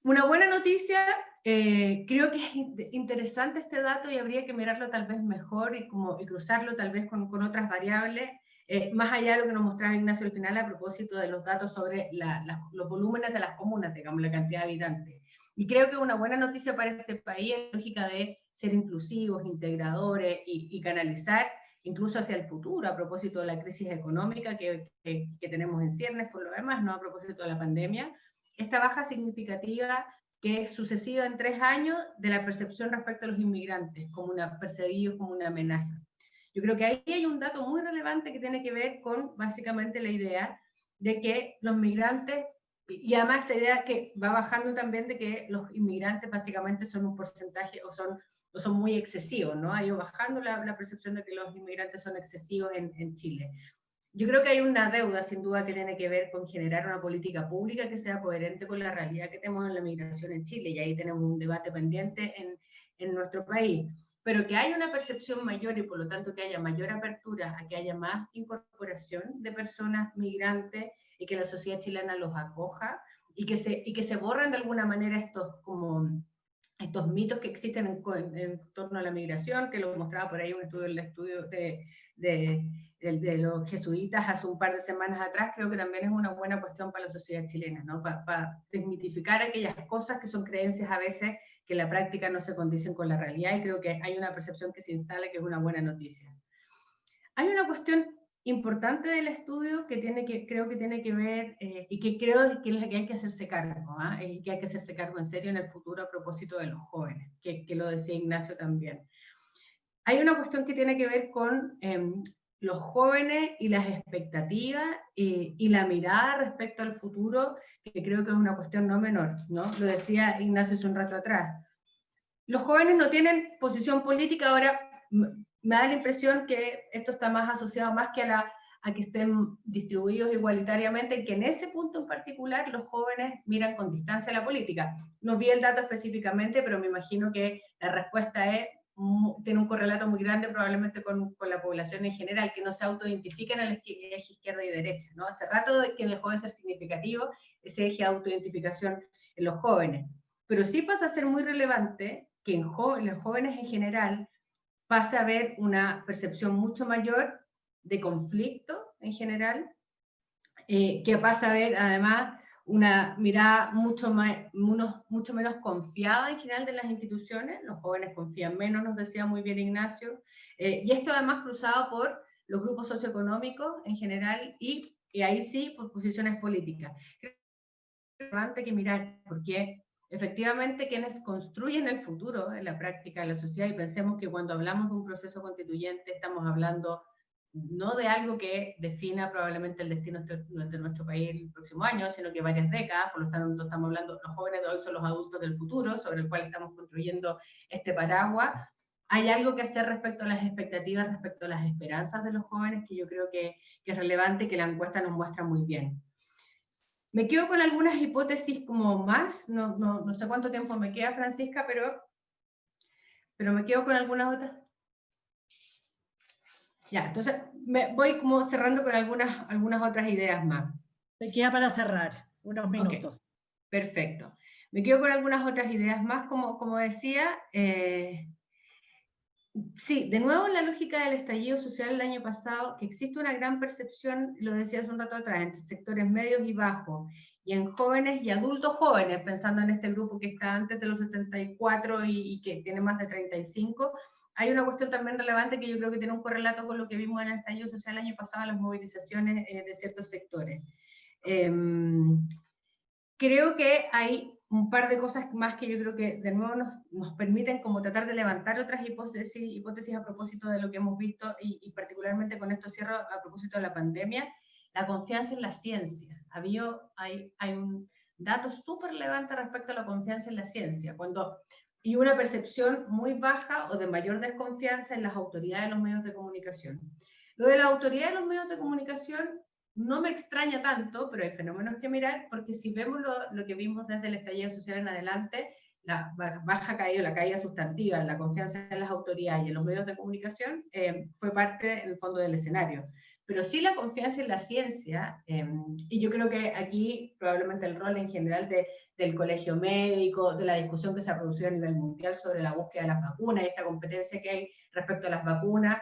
Una buena noticia, creo que es interesante este dato y habría que mirarlo tal vez mejor y cruzarlo tal vez con otras variables, más allá de lo que nos mostraba Ignacio al final a propósito de los datos sobre los volúmenes de las comunas, digamos, la cantidad de habitantes. Y creo que una buena noticia para este país es la lógica de ser inclusivos, integradores y canalizar incluso hacia el futuro, a propósito de la crisis económica que tenemos en ciernes por lo demás, no a propósito de la pandemia, esta baja significativa que es sucesiva en 3 años de la percepción respecto a los inmigrantes, percibidos como una amenaza. Yo creo que ahí hay un dato muy relevante que tiene que ver con básicamente la idea de que los migrantes, y además esta idea que va bajando también de que los inmigrantes básicamente son un porcentaje o son muy excesivos, ¿no? Ha ido bajando la percepción de que los inmigrantes son excesivos en Chile. Yo creo que hay una deuda, sin duda, que tiene que ver con generar una política pública que sea coherente con la realidad que tenemos en la migración en Chile, y ahí tenemos un debate pendiente en nuestro país. Pero que haya una percepción mayor y por lo tanto que haya mayor apertura a que haya más incorporación de personas migrantes y que la sociedad chilena los acoja y que se borren de alguna manera estos mitos que existen en torno a la migración, que lo mostraba por ahí un estudio de los jesuitas hace un par de semanas atrás, creo que también es una buena cuestión para la sociedad chilena, ¿no? Para desmitificar aquellas cosas que son creencias a veces que en la práctica no se condicen con la realidad, y creo que hay una percepción que se instala que es una buena noticia. Hay una cuestión importante del estudio que creo que tiene que ver, y que creo que es la que hay que hacerse cargo, y que hay que hacerse cargo en serio en el futuro a propósito de los jóvenes, que lo decía Ignacio también. Hay una cuestión que tiene que ver con los jóvenes y las expectativas y la mirada respecto al futuro, que creo que es una cuestión no menor, ¿no? Lo decía Ignacio hace un rato atrás. Los jóvenes no tienen posición política. Ahora me da la impresión que esto está más asociado más que a que estén distribuidos igualitariamente, que en ese punto en particular los jóvenes miran con distancia la política. No vi el dato específicamente, pero me imagino que la respuesta tiene un correlato muy grande probablemente con la población en general, que no se autoidentifican en el eje izquierda y derecha, ¿no? Hace rato que dejó de ser significativo ese eje de autoidentificación en los jóvenes. Pero sí pasa a ser muy relevante que en los jóvenes en general pase a haber una percepción mucho mayor de conflicto en general, que pasa a haber además una mirada mucho menos confiada en general de las instituciones. Los jóvenes confían menos, nos decía muy bien Ignacio, y esto además cruzado por los grupos socioeconómicos en general y ahí sí por posiciones políticas. Es relevante que mirar, porque efectivamente quienes construyen el futuro en la práctica de la sociedad, y pensemos que cuando hablamos de un proceso constituyente estamos hablando no de algo que defina probablemente el destino de nuestro país el próximo año, sino que varias décadas. Por lo tanto estamos hablando, los jóvenes de hoy son los adultos del futuro, sobre el cual estamos construyendo este paraguas. Hay algo que hacer respecto a las expectativas, respecto a las esperanzas de los jóvenes, que yo creo que es relevante y que la encuesta nos muestra muy bien. Me quedo con algunas hipótesis como más, no sé cuánto tiempo me queda, Francisca, pero me quedo con algunas otras. Ya, entonces me voy como cerrando con algunas otras ideas más. Te queda para cerrar unos minutos. Okay, perfecto. Me quedo con algunas otras ideas más, como decía. Sí, de nuevo en la lógica del estallido social el año pasado, que existe una gran percepción, lo decía hace un rato atrás, entre sectores medios y bajos, y en jóvenes y adultos jóvenes, pensando en este grupo que está antes de los 64 y que tiene más de 35, hay una cuestión también relevante que yo creo que tiene un correlato con lo que vimos en el estallido social el año pasado, las movilizaciones de ciertos sectores. Creo que hay un par de cosas más que yo creo que de nuevo nos permiten como tratar de levantar otras hipótesis a propósito de lo que hemos visto y particularmente con esto cierro a propósito de la pandemia, la confianza en la ciencia. Hay un dato súper relevante respecto a la confianza en la ciencia, y una percepción muy baja o de mayor desconfianza en las autoridades de los medios de comunicación. Lo de la autoridad de los medios de comunicación no me extraña tanto, pero hay fenómenos que mirar, porque si vemos lo que vimos desde el estallido social en adelante, la caída sustantiva en la confianza en las autoridades y en los medios de comunicación fue parte, en el fondo, del escenario. Pero sí la confianza en la ciencia, y yo creo que aquí probablemente el rol en general del colegio médico, de la discusión que se ha producido a nivel mundial sobre la búsqueda de las vacunas, y esta competencia que hay respecto a las vacunas,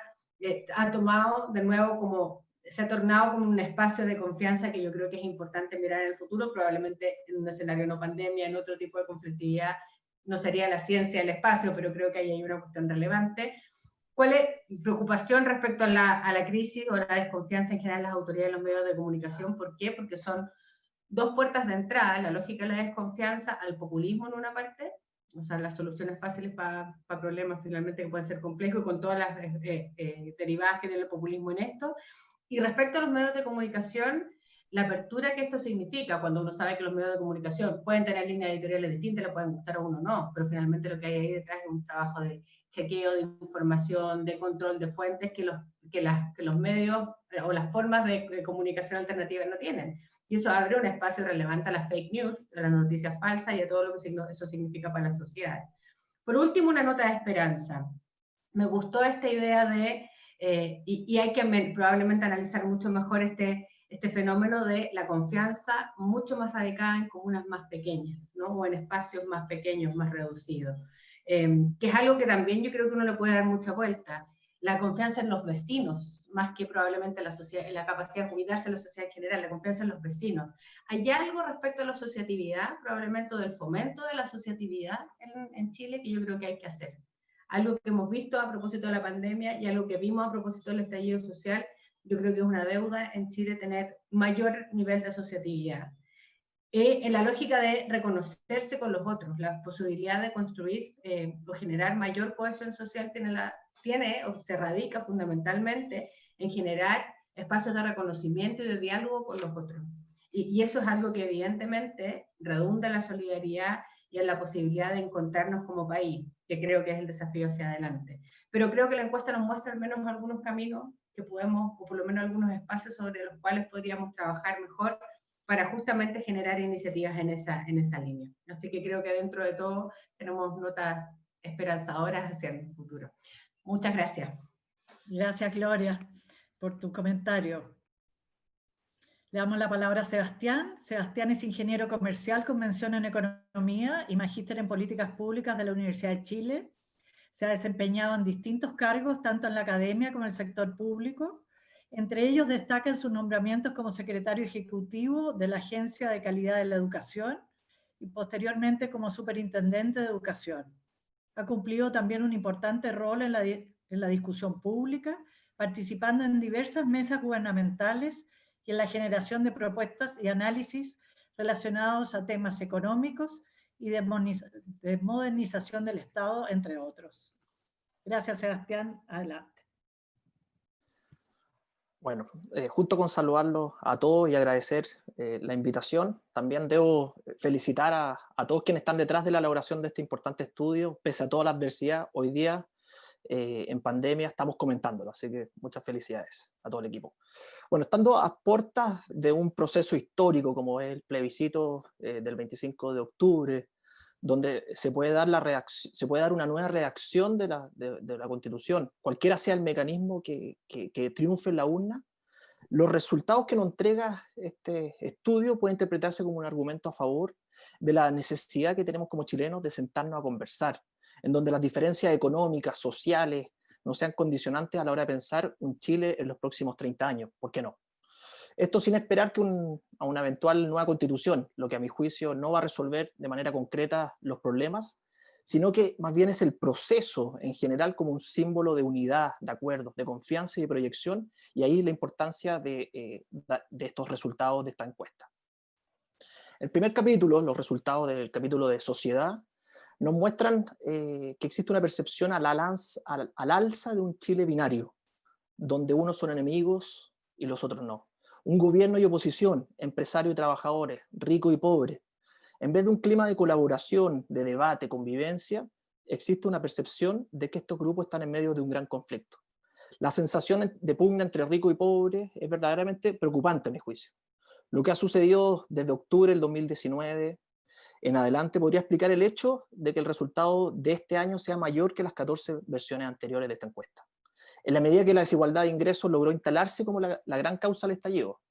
ha tomado de nuevo se ha tornado como un espacio de confianza que yo creo que es importante mirar en el futuro, probablemente en un escenario no pandemia, en otro tipo de conflictividad, no sería la ciencia el espacio, pero creo que ahí hay una cuestión relevante. ¿Cuál es preocupación respecto a la crisis o la desconfianza en general en las autoridades de los medios de comunicación? ¿Por qué? Porque son dos puertas de entrada, la lógica de la desconfianza al populismo en una parte, o sea, las soluciones fáciles para problemas finalmente que pueden ser complejos, con todas las derivadas que tiene el populismo en esto. Y respecto a los medios de comunicación, la apertura que esto significa, cuando uno sabe que los medios de comunicación pueden tener líneas editoriales distintas, le pueden gustar a uno o no, pero finalmente lo que hay ahí detrás es un trabajo de chequeo de información, de control de fuentes que los medios o las formas de comunicación alternativas no tienen. Y eso abre un espacio relevante a las fake news, a las noticias falsas y a todo lo que eso significa para la sociedad. Por último, una nota de esperanza. Me gustó esta idea de, y hay que probablemente analizar mucho mejor este fenómeno de la confianza mucho más radicada en comunas más pequeñas, ¿no? O en espacios más pequeños, más reducidos. Que es algo que también yo creo que uno le puede dar mucha vuelta. La confianza en los vecinos, más que probablemente en la capacidad de cuidarse de la sociedad en general, la confianza en los vecinos. ¿Hay algo respecto a la asociatividad, probablemente del fomento de la asociatividad en Chile, que yo creo que hay que hacer? Algo que hemos visto a propósito de la pandemia y algo que vimos a propósito del estallido social, yo creo que es una deuda en Chile tener mayor nivel de asociatividad. En la lógica de reconocerse con los otros, la posibilidad de construir o generar mayor cohesión social tiene o se radica fundamentalmente en generar espacios de reconocimiento y de diálogo con los otros. Y eso es algo que evidentemente redunda en la solidaridad y en la posibilidad de encontrarnos como país, que creo que es el desafío hacia adelante. Pero creo que la encuesta nos muestra al menos algunos caminos que podemos, o por lo menos algunos espacios sobre los cuales podríamos trabajar mejor para justamente generar iniciativas en esa línea. Así que creo que dentro de todo tenemos notas esperanzadoras hacia el futuro. Muchas gracias. Gracias, Gloria, por tu comentario. Le damos la palabra a Sebastián. Sebastián es ingeniero comercial con mención en Economía y magíster en Políticas Públicas de la Universidad de Chile. Se ha desempeñado en distintos cargos, tanto en la academia como en el sector público. Entre ellos destacan sus nombramientos como secretario ejecutivo de la Agencia de Calidad de la Educación y posteriormente como superintendente de educación. Ha cumplido también un importante rol en la discusión pública, participando en diversas mesas gubernamentales y en la generación de propuestas y análisis relacionados a temas económicos y de modernización del Estado, entre otros. Gracias, Sebastián. Adelante. Bueno, junto con saludarlos a todos y agradecer la invitación, también debo felicitar a todos quienes están detrás de la elaboración de este importante estudio, pese a toda la adversidad. Hoy día, en pandemia, estamos comentándolo, así que muchas felicidades a todo el equipo. Bueno, estando a puertas de un proceso histórico como es el plebiscito del 25 de octubre, donde se puede dar una nueva redacción de la Constitución, cualquiera sea el mecanismo que triunfe en la urna, Los resultados que nos entrega este estudio pueden interpretarse como un argumento a favor de la necesidad que tenemos como chilenos de sentarnos a conversar, en donde las diferencias económicas, sociales, no sean condicionantes a la hora de pensar un Chile en los próximos 30 años. ¿Por qué no? Esto sin esperar que a una eventual nueva constitución, lo que a mi juicio no va a resolver de manera concreta los problemas, sino que más bien es el proceso en general como un símbolo de unidad, de acuerdos, de confianza y de proyección, y ahí la importancia de estos resultados de esta encuesta. El primer capítulo, los resultados del capítulo de sociedad, nos muestran que existe una percepción al alza de un Chile binario, donde unos son enemigos y los otros no. Un gobierno y oposición, empresarios y trabajadores, ricos y pobres. En vez de un clima de colaboración, de debate, convivencia, existe una percepción de que estos grupos están en medio de un gran conflicto. La sensación de pugna entre ricos y pobres es verdaderamente preocupante a mi juicio. Lo que ha sucedido desde octubre del 2019 en adelante podría explicar el hecho de que el resultado de este año sea mayor que las 14 versiones anteriores de esta encuesta, en la medida que la desigualdad de ingresos logró instalarse como la gran causa del estallido.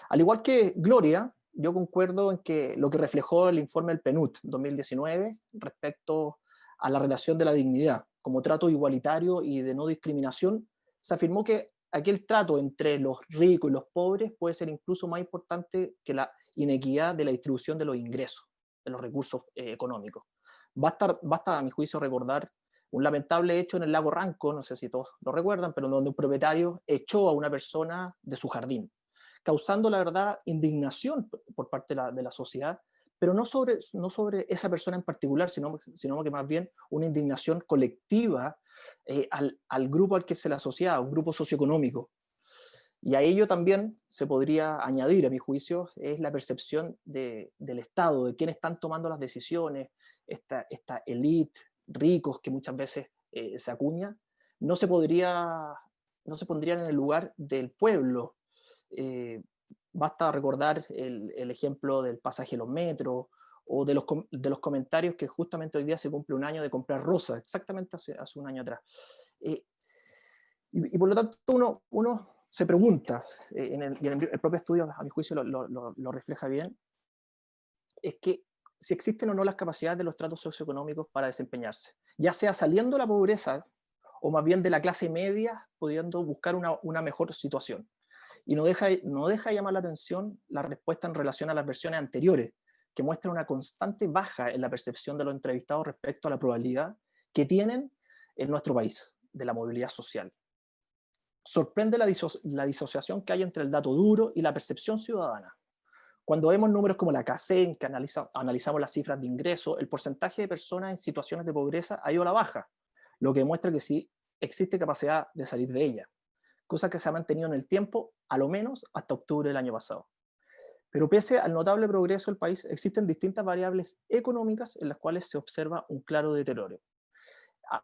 Al igual que Gloria, yo concuerdo en que lo que reflejó el informe del PNUD 2019 respecto a la relación de la dignidad como trato igualitario y de no discriminación, se afirmó que aquel trato entre los ricos y los pobres puede ser incluso más importante que la inequidad de la distribución de los ingresos, de los recursos económicos. Basta, a mi juicio, recordar un lamentable hecho en el lago Ranco, no sé si todos lo recuerdan, pero donde un propietario echó a una persona de su jardín, causando, la verdad, indignación por parte de la sociedad, pero no sobre esa persona en particular, sino que más bien una indignación colectiva al grupo al que se le asociaba, un grupo socioeconómico. Y a ello también se podría añadir, a mi juicio, es la percepción del Estado, de quiénes están tomando las decisiones, esta élite, ricos que muchas veces se acuña, no se pondrían en el lugar del pueblo. Basta recordar el ejemplo del pasaje de los metros, o de los comentarios que justamente hoy día se cumple un año de comprar rosas, exactamente hace un año atrás. Y por lo tanto uno se pregunta, y el propio estudio a mi juicio lo refleja bien, es que si existen o no las capacidades de los tratos socioeconómicos para desempeñarse, ya sea saliendo de la pobreza o más bien de la clase media, pudiendo buscar una mejor situación. Y no deja de llamar la atención la respuesta en relación a las versiones anteriores, que muestran una constante baja en la percepción de los entrevistados respecto a la probabilidad que tienen en nuestro país de la movilidad social. Sorprende la disociación que hay entre el dato duro y la percepción ciudadana. Cuando vemos números como la CACEN, que analizamos las cifras de ingreso, el porcentaje de personas en situaciones de pobreza ha ido a la baja, lo que demuestra que sí existe capacidad de salir de ella, cosa que se ha mantenido en el tiempo, a lo menos hasta octubre del año pasado. Pero pese al notable progreso del país, existen distintas variables económicas en las cuales se observa un claro deterioro.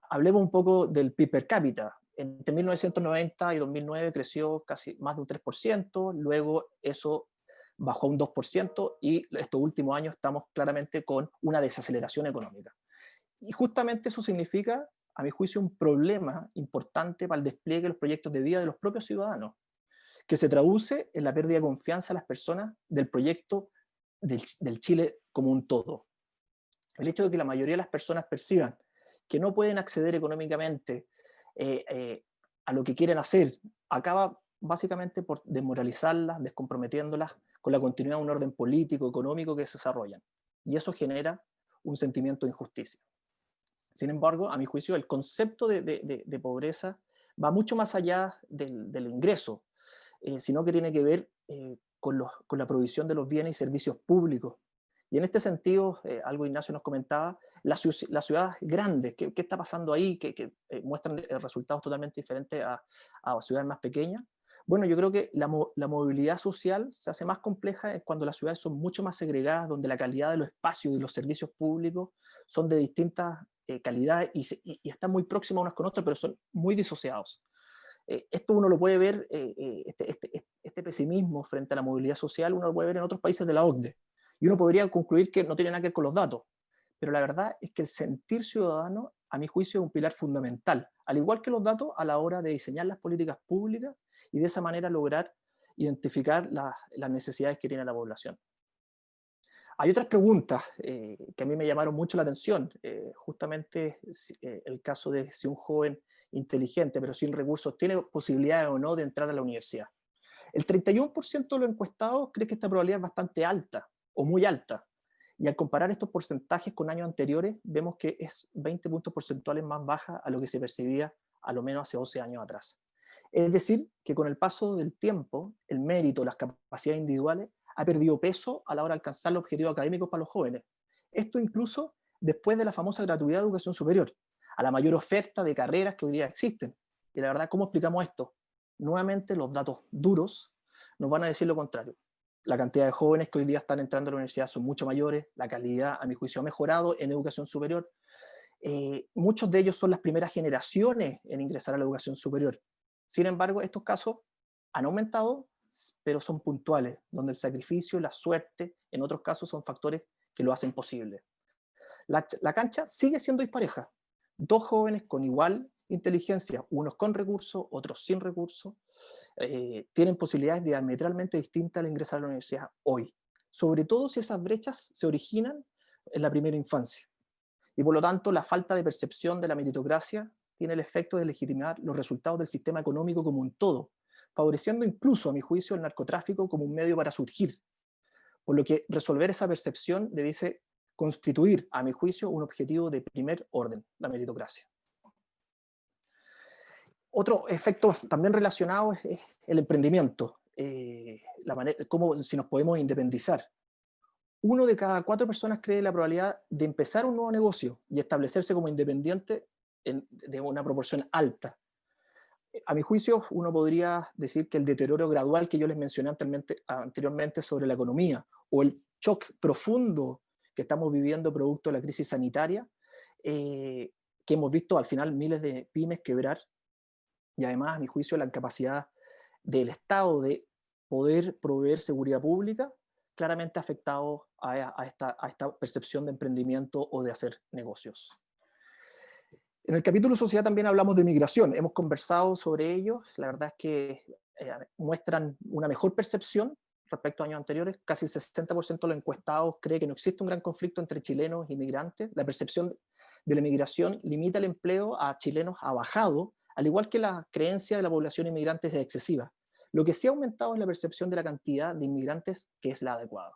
Hablemos un poco del PIB per cápita. Entre 1990 y 2009 creció casi más de un 3%, luego eso bajó un 2%, y estos últimos años estamos claramente con una desaceleración económica. Y justamente eso significa, a mi juicio, un problema importante para el despliegue de los proyectos de vida de los propios ciudadanos, que se traduce en la pérdida de confianza en las personas del proyecto del Chile como un todo. El hecho de que la mayoría de las personas perciban que no pueden acceder económicamente a lo que quieren hacer, acaba básicamente por desmoralizarlas, descomprometiéndolas con la continuidad de un orden político, económico que se desarrollan. Y eso genera un sentimiento de injusticia. Sin embargo, a mi juicio, el concepto de pobreza va mucho más allá del ingreso, sino que tiene que ver con la provisión de los bienes y servicios públicos. Y en este sentido, algo Ignacio nos comentaba, las ciudades grandes, ¿qué está pasando ahí? Que muestran resultados totalmente diferentes a ciudades más pequeñas. Bueno, yo creo que la movilidad social se hace más compleja cuando las ciudades son mucho más segregadas, donde la calidad de los espacios y los servicios públicos son de distintas calidades y están muy próximas unas con otras, pero son muy disociados. Esto uno lo puede ver, este pesimismo frente a la movilidad social, uno lo puede ver en otros países de la OCDE. Y uno podría concluir que no tiene nada que ver con los datos, pero la verdad es que el sentir ciudadano, a mi juicio, es un pilar fundamental, al igual que los datos, a la hora de diseñar las políticas públicas y de esa manera lograr identificar las necesidades que tiene la población. Hay otras preguntas que a mí me llamaron mucho la atención, justamente el caso de si un joven inteligente pero sin recursos tiene posibilidades o no de entrar a la universidad. El 31% de los encuestados cree que esta probabilidad es bastante alta o muy alta, y al comparar estos porcentajes con años anteriores vemos que es 20 puntos porcentuales más baja a lo que se percibía a lo menos hace 11 años atrás. Es decir, que con el paso del tiempo, el mérito, las capacidades individuales ha perdido peso a la hora de alcanzar los objetivos académicos para los jóvenes. Esto incluso después de la famosa gratuidad de educación superior, a la mayor oferta de carreras que hoy día existen. Y la verdad, ¿cómo explicamos esto? Nuevamente, los datos duros nos van a decir lo contrario. La cantidad de jóvenes que hoy día están entrando a la universidad son mucho mayores, la calidad, a mi juicio, ha mejorado en educación superior. Muchos de ellos son las primeras generaciones en ingresar a la educación superior. Sin embargo, estos casos han aumentado, pero son puntuales, donde el sacrificio, la suerte, en otros casos son factores que lo hacen posible. La cancha sigue siendo dispareja. Dos jóvenes con igual inteligencia, unos con recursos, otros sin recursos, tienen posibilidades diametralmente distintas al ingresar a la universidad hoy, sobre todo si esas brechas se originan en la primera infancia. Y por lo tanto, la falta de percepción de la meritocracia tiene el efecto de legitimar los resultados del sistema económico como un todo, favoreciendo incluso, a mi juicio, el narcotráfico como un medio para surgir. Por lo que resolver esa percepción debiese constituir, a mi juicio, un objetivo de primer orden, la meritocracia. Otro efecto también relacionado es el emprendimiento, cómo si nos podemos independizar. 1 de cada 4 personas cree la probabilidad de empezar un nuevo negocio y establecerse como independiente de una proporción alta. A mi juicio, uno podría decir que el deterioro gradual que yo les mencioné anteriormente sobre la economía, o el shock profundo que estamos viviendo producto de la crisis sanitaria, que hemos visto al final miles de pymes quebrar, y además, a mi juicio, la incapacidad del Estado de poder proveer seguridad pública, claramente ha afectado a esta percepción de emprendimiento o de hacer negocios. En el capítulo sociedad también hablamos de migración, hemos conversado sobre ello, la verdad es que muestran una mejor percepción respecto a años anteriores. Casi el 60% de los encuestados cree que no existe un gran conflicto entre chilenos y migrantes. La percepción de la migración limita el empleo a chilenos ha bajado, al igual que la creencia de la población inmigrante es excesiva. Lo que sí ha aumentado es la percepción de la cantidad de inmigrantes que es la adecuada.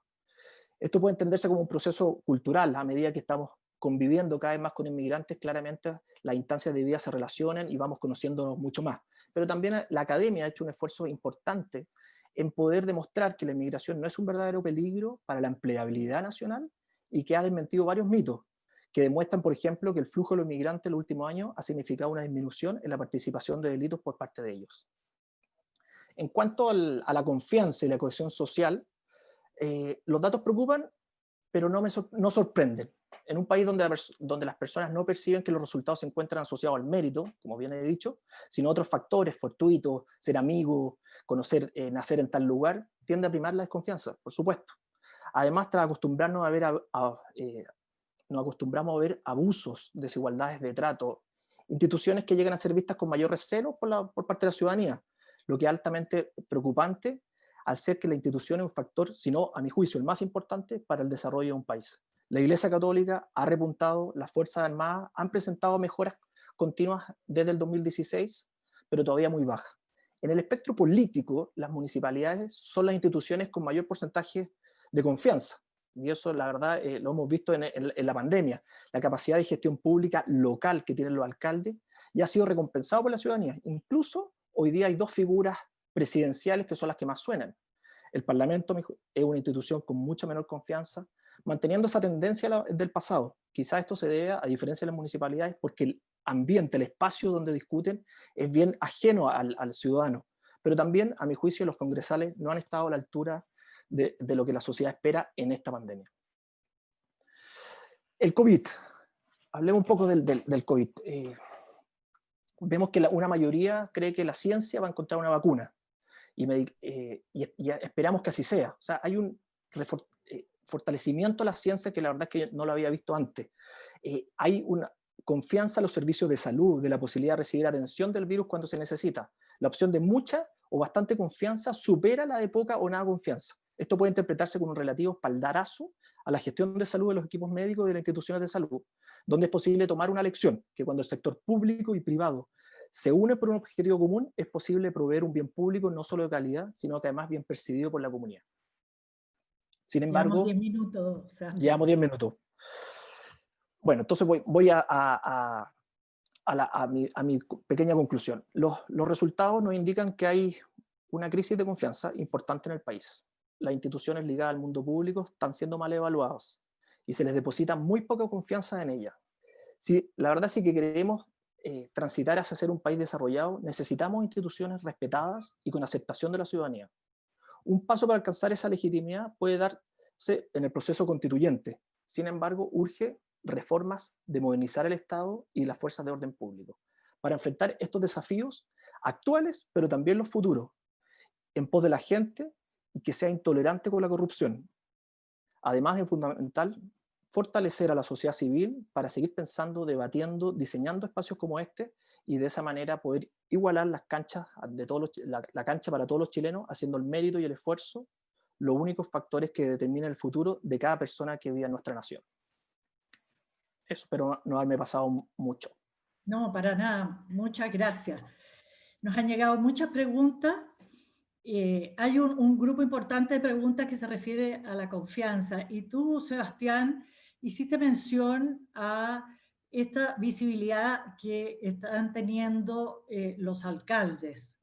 Esto puede entenderse como un proceso cultural. A medida que estamos conviviendo cada vez más con inmigrantes, claramente las instancias de vida se relacionan y vamos conociéndonos mucho más. Pero también la academia ha hecho un esfuerzo importante en poder demostrar que la inmigración no es un verdadero peligro para la empleabilidad nacional y que ha desmentido varios mitos que demuestran, por ejemplo, que el flujo de los inmigrantes en los últimos años ha significado una disminución en la participación de delitos por parte de ellos. En cuanto a la confianza y la cohesión social, los datos preocupan, pero no sorprenden. En un país donde las personas no perciben que los resultados se encuentran asociados al mérito, como bien he dicho, sino otros factores fortuitos, ser amigo, conocer, nacer en tal lugar, tiende a primar la desconfianza, por supuesto. Además, tras acostumbrarnos nos acostumbramos a ver abusos, desigualdades de trato, instituciones que llegan a ser vistas con mayor recelo por parte de la ciudadanía, lo que es altamente preocupante al ser que la institución es un factor, si no, a mi juicio, el más importante para el desarrollo de un país. La Iglesia Católica ha repuntado, las Fuerzas Armadas han presentado mejoras continuas desde el 2016, pero todavía muy bajas. En el espectro político, las municipalidades son las instituciones con mayor porcentaje de confianza. Y eso, la verdad, lo hemos visto en la pandemia. La capacidad de gestión pública local que tienen los alcaldes ya ha sido recompensado por la ciudadanía. Incluso hoy día hay 2 figuras presidenciales que son las que más suenan. El Parlamento es una institución con mucha menor confianza, manteniendo esa tendencia del pasado. Quizás esto se debe, a diferencia de las municipalidades, porque el ambiente, el espacio donde discuten es bien ajeno al ciudadano. Pero también, a mi juicio, los congresales no han estado a la altura de lo que la sociedad espera en esta pandemia. El COVID. Hablemos un poco del COVID. Vemos que una mayoría cree que la ciencia va a encontrar una vacuna. Y esperamos que así sea. O sea, hay un fortalecimiento a la ciencia que la verdad es que no lo había visto antes. Hay una confianza en los servicios de salud, de la posibilidad de recibir atención del virus cuando se necesita. La opción de mucha o bastante confianza supera la de poca o nada confianza. Esto puede interpretarse como un relativo espaldarazo a la gestión de salud de los equipos médicos y de las instituciones de salud, donde es posible tomar una lección, que cuando el sector público y privado se une por un objetivo común, es posible proveer un bien público no solo de calidad, sino que además bien percibido por la comunidad. Sin embargo, llevamos 10 minutos. Llevamos 10 minutos. Bueno, entonces voy a mi pequeña conclusión. Los resultados nos indican que hay una crisis de confianza importante en el país. Las instituciones ligadas al mundo público están siendo mal evaluadas y se les deposita muy poca confianza en ellas. Si, la verdad, si que queremos transitar hacia ser un país desarrollado, necesitamos instituciones respetadas y con aceptación de la ciudadanía. Un paso para alcanzar esa legitimidad puede darse en el proceso constituyente. Sin embargo, urge reformas de modernizar el Estado y las fuerzas de orden público para enfrentar estos desafíos actuales, pero también los futuros, en pos de la gente y que sea intolerante con la corrupción. Además, es fundamental fortalecer a la sociedad civil para seguir pensando, debatiendo, diseñando espacios como este y de esa manera poder igualar las canchas de la cancha para todos los chilenos, haciendo el mérito y el esfuerzo los únicos factores que determinan el futuro de cada persona que vive en nuestra nación. Eso, espero no haberme pasado mucho. No, para nada. Muchas gracias. Nos han llegado muchas preguntas. Hay un grupo importante de preguntas que se refiere a la confianza. Y tú, Sebastián, hiciste mención a esta visibilidad que están teniendo los alcaldes.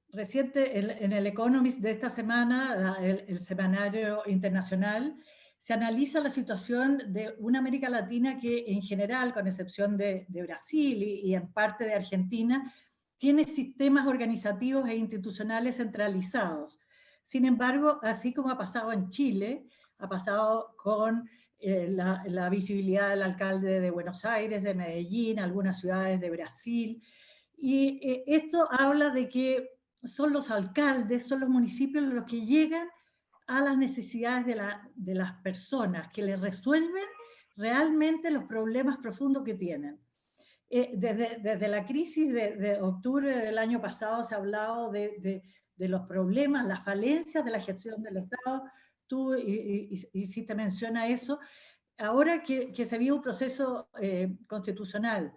Reciente, en el Economist de esta semana, el semanario internacional, se analiza la situación de una América Latina que en general, con excepción de Brasil y en parte de Argentina, tiene sistemas organizativos e institucionales centralizados. Sin embargo, así como ha pasado en Chile, ha pasado con la visibilidad del alcalde de Buenos Aires, de Medellín, algunas ciudades de Brasil. Y esto habla de que son los alcaldes, son los municipios los que llegan a las necesidades de las personas, que les resuelven realmente los problemas profundos que tienen. Desde la crisis de octubre del año pasado se ha hablado de los problemas, las falencias de la gestión del Estado. Tú hiciste mención a eso. Ahora que se vive un proceso constitucional,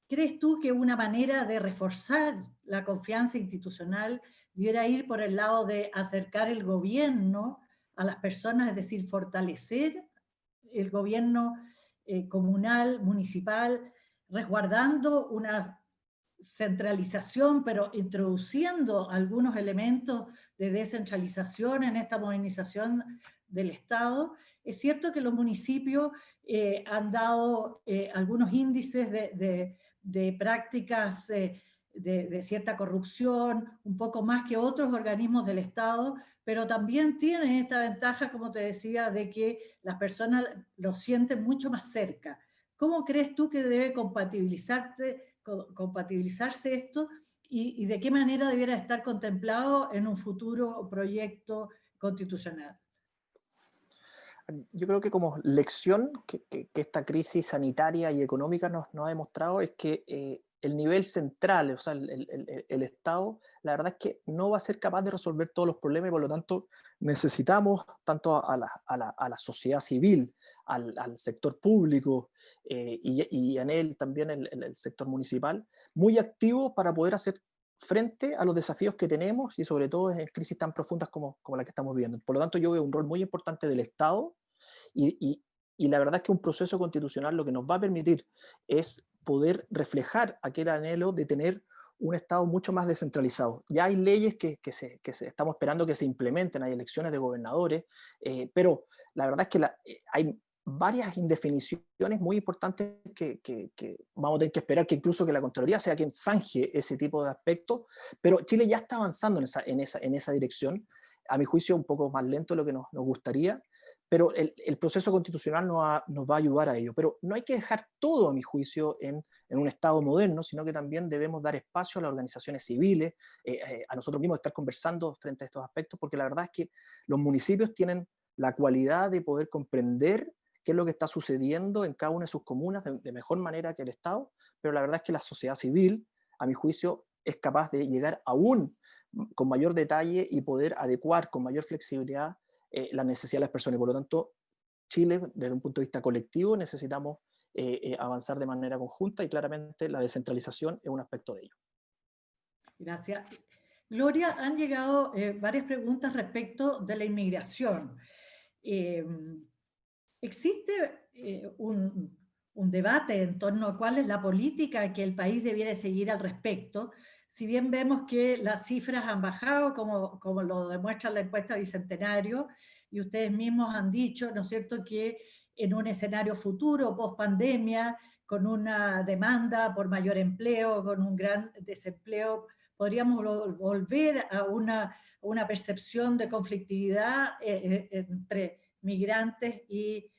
¿crees tú que una manera de reforzar la confianza institucional debiera ir por el lado de acercar el gobierno a las personas, es decir, fortalecer el gobierno comunal, municipal, resguardando una centralización, pero introduciendo algunos elementos de descentralización en esta modernización del Estado? Es cierto que los municipios han dado algunos índices de prácticas de cierta corrupción, un poco más que otros organismos del Estado, pero también tienen esta ventaja, como te decía, de que las personas lo sienten mucho más cerca. ¿Cómo crees tú que debe compatibilizarse esto y de qué manera debiera estar contemplado en un futuro proyecto constitucional? Yo creo que como lección que esta crisis sanitaria y económica nos ha demostrado es que el nivel central, o sea, el Estado, la verdad es que no va a ser capaz de resolver todos los problemas y por lo tanto necesitamos tanto a la sociedad civil, al sector público y en él también el sector municipal, muy activo para poder hacer frente a los desafíos que tenemos y sobre todo en crisis tan profundas como la que estamos viviendo. Por lo tanto, yo veo un rol muy importante del Estado y la verdad es que un proceso constitucional lo que nos va a permitir es poder reflejar aquel anhelo de tener un Estado mucho más descentralizado. Ya hay leyes que estamos esperando que se implementen, hay elecciones de gobernadores, pero la verdad es que hay varias indefiniciones muy importantes que vamos a tener que esperar que incluso que la Contraloría sea quien zanje ese tipo de aspectos, pero Chile ya está avanzando en esa dirección, a mi juicio un poco más lento de lo que nos gustaría, pero el proceso constitucional nos va a ayudar a ello. Pero no hay que dejar todo, a mi juicio, en un Estado moderno, sino que también debemos dar espacio a las organizaciones civiles, a nosotros mismos estar conversando frente a estos aspectos, porque la verdad es que los municipios tienen la cualidad de poder comprender qué es lo que está sucediendo en cada una de sus comunas de mejor manera que el Estado, pero la verdad es que la sociedad civil, a mi juicio, es capaz de llegar aún con mayor detalle y poder adecuar con mayor flexibilidad la necesidad de las personas. Y por lo tanto, Chile, desde un punto de vista colectivo, necesitamos avanzar de manera conjunta y claramente la descentralización es un aspecto de ello. Gracias. Gloria, han llegado varias preguntas respecto de la inmigración. ¿Existe un debate en torno a cuál es la política que el país debiera seguir al respecto? Si bien vemos que las cifras han bajado, como lo demuestra la encuesta Bicentenario, y ustedes mismos han dicho, ¿no es cierto?, que en un escenario futuro, post pandemia, con una demanda por mayor empleo, con un gran desempleo, podríamos volver a una percepción de conflictividad entre migrantes y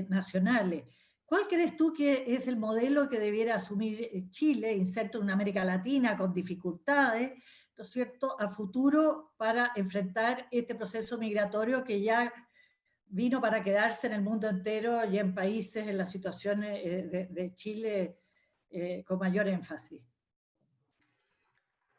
nacionales. ¿Cuál crees tú que es el modelo que debiera asumir Chile, inserto en América Latina con dificultades, ¿no es cierto?, a futuro para enfrentar este proceso migratorio que ya vino para quedarse en el mundo entero y en países, en las situaciones de Chile con mayor énfasis?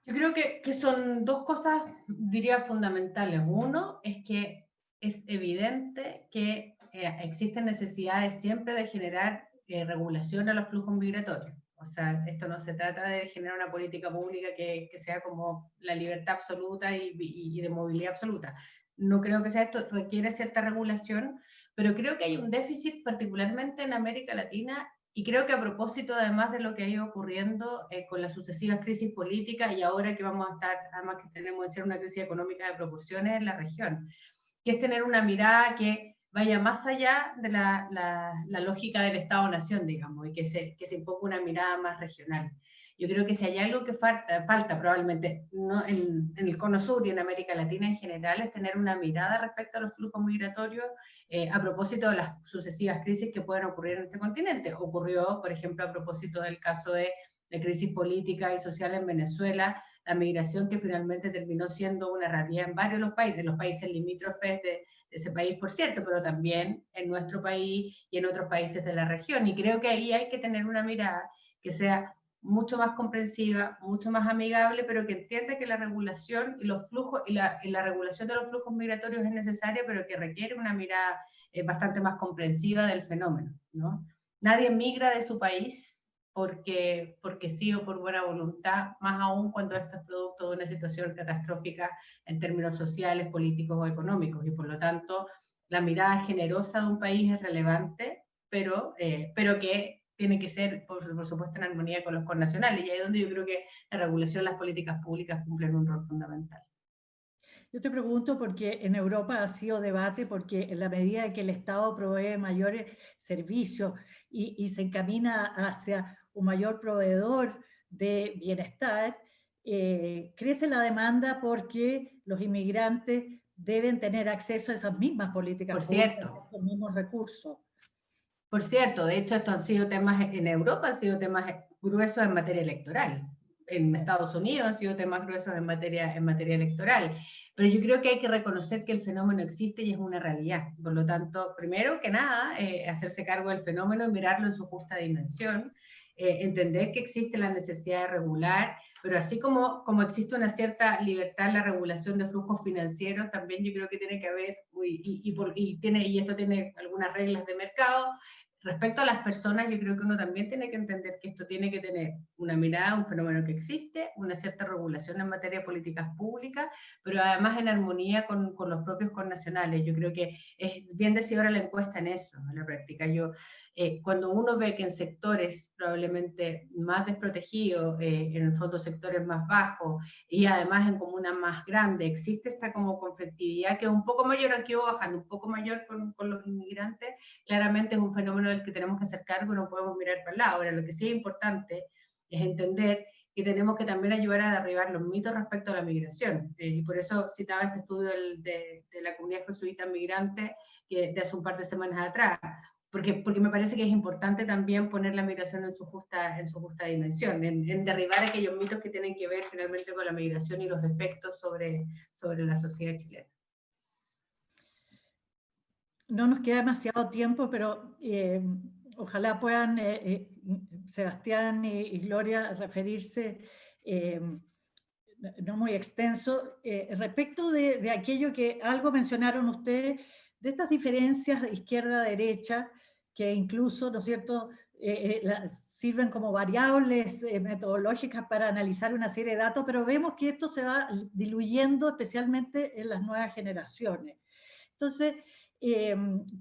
Yo creo que son dos cosas, diría, fundamentales. Uno es que es evidente que existen necesidades siempre de generar regulación a los flujos migratorios. O sea, esto no se trata de generar una política pública que sea como la libertad absoluta y de movilidad absoluta. No creo que sea esto, requiere cierta regulación, pero creo que hay un déficit particularmente en América Latina. Y creo que a propósito, además de lo que ha ido ocurriendo con las sucesivas crisis políticas y ahora que vamos a estar, además que tenemos que ser una crisis económica de proporciones en la región, que es tener una mirada que vaya más allá de la lógica del Estado-Nación, digamos, y que se imponga una mirada más regional. Yo creo que si hay algo que falta probablemente ¿no? en el Cono Sur y en América Latina en general, es tener una mirada respecto a los flujos migratorios a propósito de las sucesivas crisis que pueden ocurrir en este continente. Ocurrió, por ejemplo, a propósito del caso de crisis política y social en Venezuela, la migración que finalmente terminó siendo una realidad en varios de los países limítrofes de ese país, por cierto, pero también en nuestro país y en otros países de la región. Y creo que ahí hay que tener una mirada que sea mucho más comprensiva, mucho más amigable, pero que entienda que la regulación y los flujos y la regulación de los flujos migratorios es necesaria, pero que requiere una mirada bastante más comprensiva del fenómeno, ¿no? Nadie migra de su país porque sí o por buena voluntad, más aún cuando esto es producto de una situación catastrófica en términos sociales, políticos o económicos, y por lo tanto la mirada generosa de un país es relevante, pero que tiene que ser, por supuesto, en armonía con los connacionales, y ahí es donde yo creo que la regulación, las políticas públicas cumplen un rol fundamental. Yo te pregunto porque en Europa ha sido debate, porque en la medida que el Estado provee mayores servicios y se encamina hacia un mayor proveedor de bienestar, crece la demanda porque los inmigrantes deben tener acceso a esas mismas políticas públicas, a esos mismos recursos. Por cierto, de hecho, estos han sido temas en Europa, han sido temas gruesos en materia electoral. En Estados Unidos han sido temas gruesos en materia electoral. Pero yo creo que hay que reconocer que el fenómeno existe y es una realidad. Por lo tanto, primero que nada, hacerse cargo del fenómeno y mirarlo en su justa dimensión, entender que existe la necesidad de regular, pero así como existe una cierta libertad en la regulación de flujos financieros, también yo creo que tiene que haber, y esto tiene algunas reglas de mercado. Respecto a las personas, yo creo que uno también tiene que entender que esto tiene que tener una mirada, un fenómeno que existe, una cierta regulación en materia de políticas públicas, pero además en armonía con los propios connacionales. Yo creo que es bien decidora la encuesta en eso, en la práctica. Cuando uno ve que en sectores probablemente más desprotegidos, en el fondo sectores más bajos, y además en comunas más grandes, existe esta como conflictividad que es un poco mayor aquí o bajando, un poco mayor con los inmigrantes, claramente es un fenómeno del que tenemos que hacer cargo y no podemos mirar para el lado. Ahora, lo que sí es importante es entender que tenemos que también ayudar a derribar los mitos respecto a la migración. Y por eso citaba este estudio de la comunidad jesuita migrante de hace un par de semanas atrás, porque me parece que es importante también poner la migración en su justa dimensión, en derribar aquellos mitos que tienen que ver finalmente con la migración y los efectos sobre la sociedad chilena. No nos queda demasiado tiempo, pero ojalá puedan Sebastián y Gloria referirse no muy extenso. Respecto de aquello que algo mencionaron ustedes, de estas diferencias de izquierda-derecha, que incluso, ¿no es cierto?, sirven como variables metodológicas para analizar una serie de datos, pero vemos que esto se va diluyendo especialmente en las nuevas generaciones. Entonces,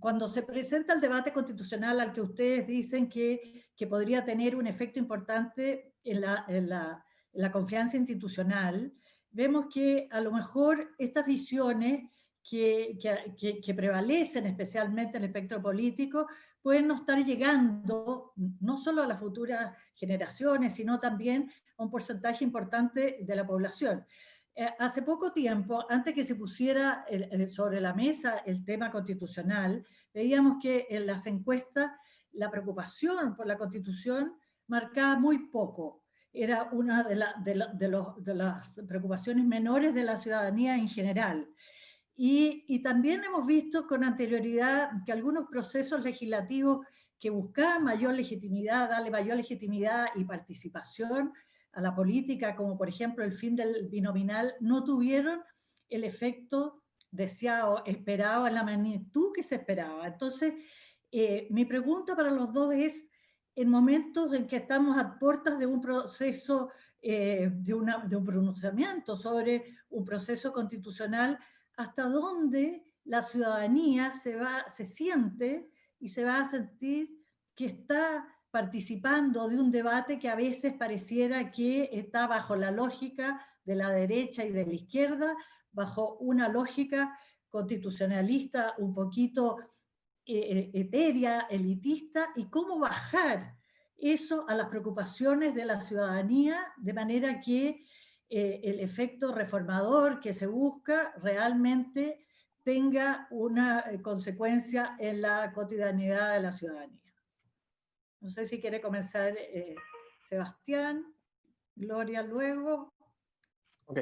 cuando se presenta el debate constitucional al que ustedes dicen que podría tener un efecto importante en la confianza institucional, vemos que a lo mejor estas visiones que prevalecen especialmente en el espectro político pueden no estar llegando no solo a las futuras generaciones, sino también a un porcentaje importante de la población. Hace poco tiempo, antes que se pusiera sobre la mesa el tema constitucional, veíamos que en las encuestas la preocupación por la Constitución marcaba muy poco. Era una de las preocupaciones menores de la ciudadanía en general. Y también hemos visto con anterioridad que algunos procesos legislativos que buscaban mayor legitimidad, darle mayor legitimidad y participación a la política, como por ejemplo el fin del binominal, no tuvieron el efecto deseado, esperado, en la magnitud que se esperaba. Entonces, mi pregunta para los dos es, en momentos en que estamos a puertas de un proceso, de un pronunciamiento sobre un proceso constitucional, ¿hasta dónde la ciudadanía se siente y se va a sentir que está participando de un debate que a veces pareciera que está bajo la lógica de la derecha y de la izquierda, bajo una lógica constitucionalista un poquito etérea, elitista, y cómo bajar eso a las preocupaciones de la ciudadanía de manera que el efecto reformador que se busca realmente tenga una consecuencia en la cotidianidad de la ciudadanía. No sé si quiere comenzar Sebastián, Gloria luego. Ok.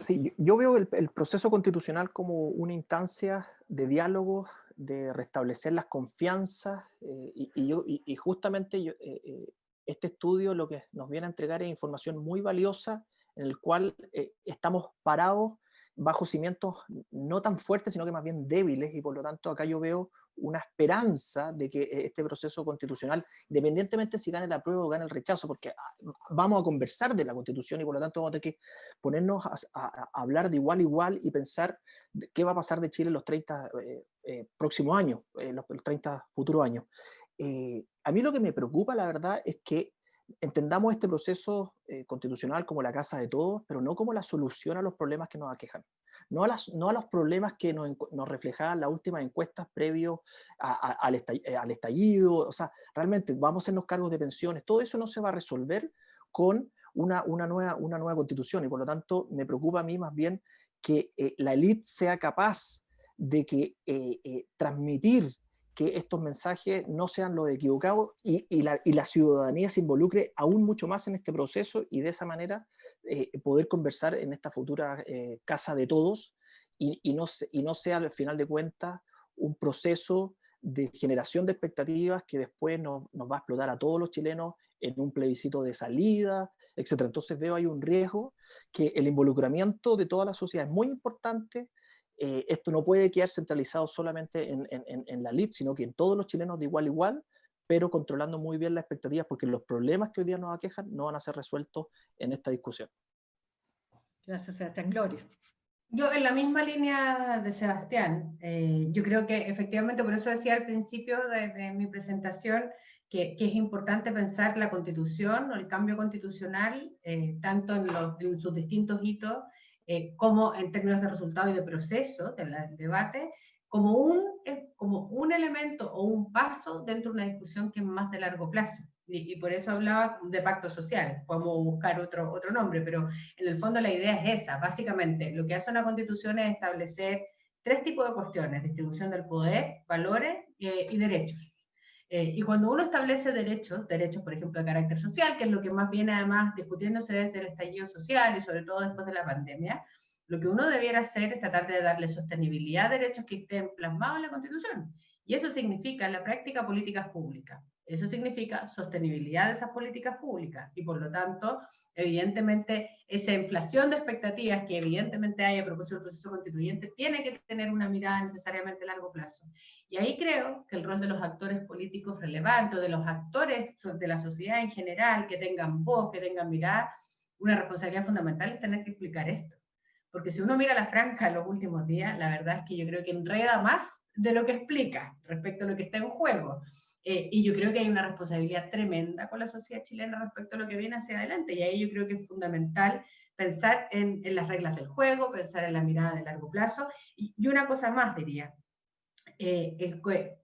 Sí, yo veo el proceso constitucional como una instancia de diálogo, de restablecer las confianzas, y justamente este estudio lo que nos viene a entregar es información muy valiosa en el cual estamos parados bajo cimientos no tan fuertes, sino que más bien débiles, y por lo tanto acá yo veo una esperanza de que este proceso constitucional, independientemente si gane la prueba o gane el rechazo, porque vamos a conversar de la Constitución y por lo tanto vamos a tener que ponernos a hablar de igual a igual y pensar qué va a pasar de Chile en los 30 próximos años, los 30 futuros años. A mí lo que me preocupa, la verdad, es que entendamos este proceso constitucional como la casa de todos, pero no como la solución a los problemas que nos aquejan. No a los problemas que nos reflejaban las últimas encuestas previos al estallido. O sea, realmente vamos a hacernos cargos de pensiones. Todo eso no se va a resolver con una nueva constitución, y por lo tanto me preocupa a mí más bien que la élite sea capaz de transmitir que estos mensajes no sean los equivocados y la ciudadanía se involucre aún mucho más en este proceso, y de esa manera poder conversar en esta futura casa de todos y no sea al final de cuentas un proceso de generación de expectativas que después nos va a explotar a todos los chilenos en un plebiscito de salida, etc. Entonces veo ahí un riesgo, que el involucramiento de toda la sociedad es muy importante. Esto no puede quedar centralizado solamente en la elite, sino que en todos los chilenos de igual a igual, pero controlando muy bien las expectativas, porque los problemas que hoy día nos aquejan no van a ser resueltos en esta discusión. Gracias, Sebastián. Gloria. Yo en la misma línea de Sebastián, yo creo que efectivamente, por eso decía al principio de mi presentación, que es importante pensar la Constitución o el cambio constitucional, tanto en sus distintos hitos, como en términos de resultado y de proceso del debate, como un elemento o un paso dentro de una discusión que es más de largo plazo. Y por eso hablaba de pacto social. Podemos buscar otro nombre, pero en el fondo la idea es esa. Básicamente, lo que hace una constitución es establecer 3 tipos de cuestiones: distribución del poder, valores y derechos. Y cuando uno establece derechos, por ejemplo, de carácter social, que es lo que más viene además discutiéndose desde el estallido social y sobre todo después de la pandemia, lo que uno debiera hacer es tratar de darle sostenibilidad a derechos que estén plasmados en la Constitución. Y eso significa en la práctica políticas públicas. Eso significa sostenibilidad de esas políticas públicas y por lo tanto, evidentemente, esa inflación de expectativas que evidentemente hay a propósito del proceso constituyente tiene que tener una mirada necesariamente a largo plazo. Y ahí creo que el rol de los actores políticos relevantes, de los actores de la sociedad en general, que tengan voz, que tengan mirada, una responsabilidad fundamental es tener que explicar esto. Porque si uno mira la franja en los últimos días, la verdad es que yo creo que enreda más de lo que explica respecto a lo que está en juego. Y yo creo que hay una responsabilidad tremenda con la sociedad chilena respecto a lo que viene hacia adelante. Y ahí yo creo que es fundamental pensar en las reglas del juego, pensar en la mirada de largo plazo. Y una cosa más diría,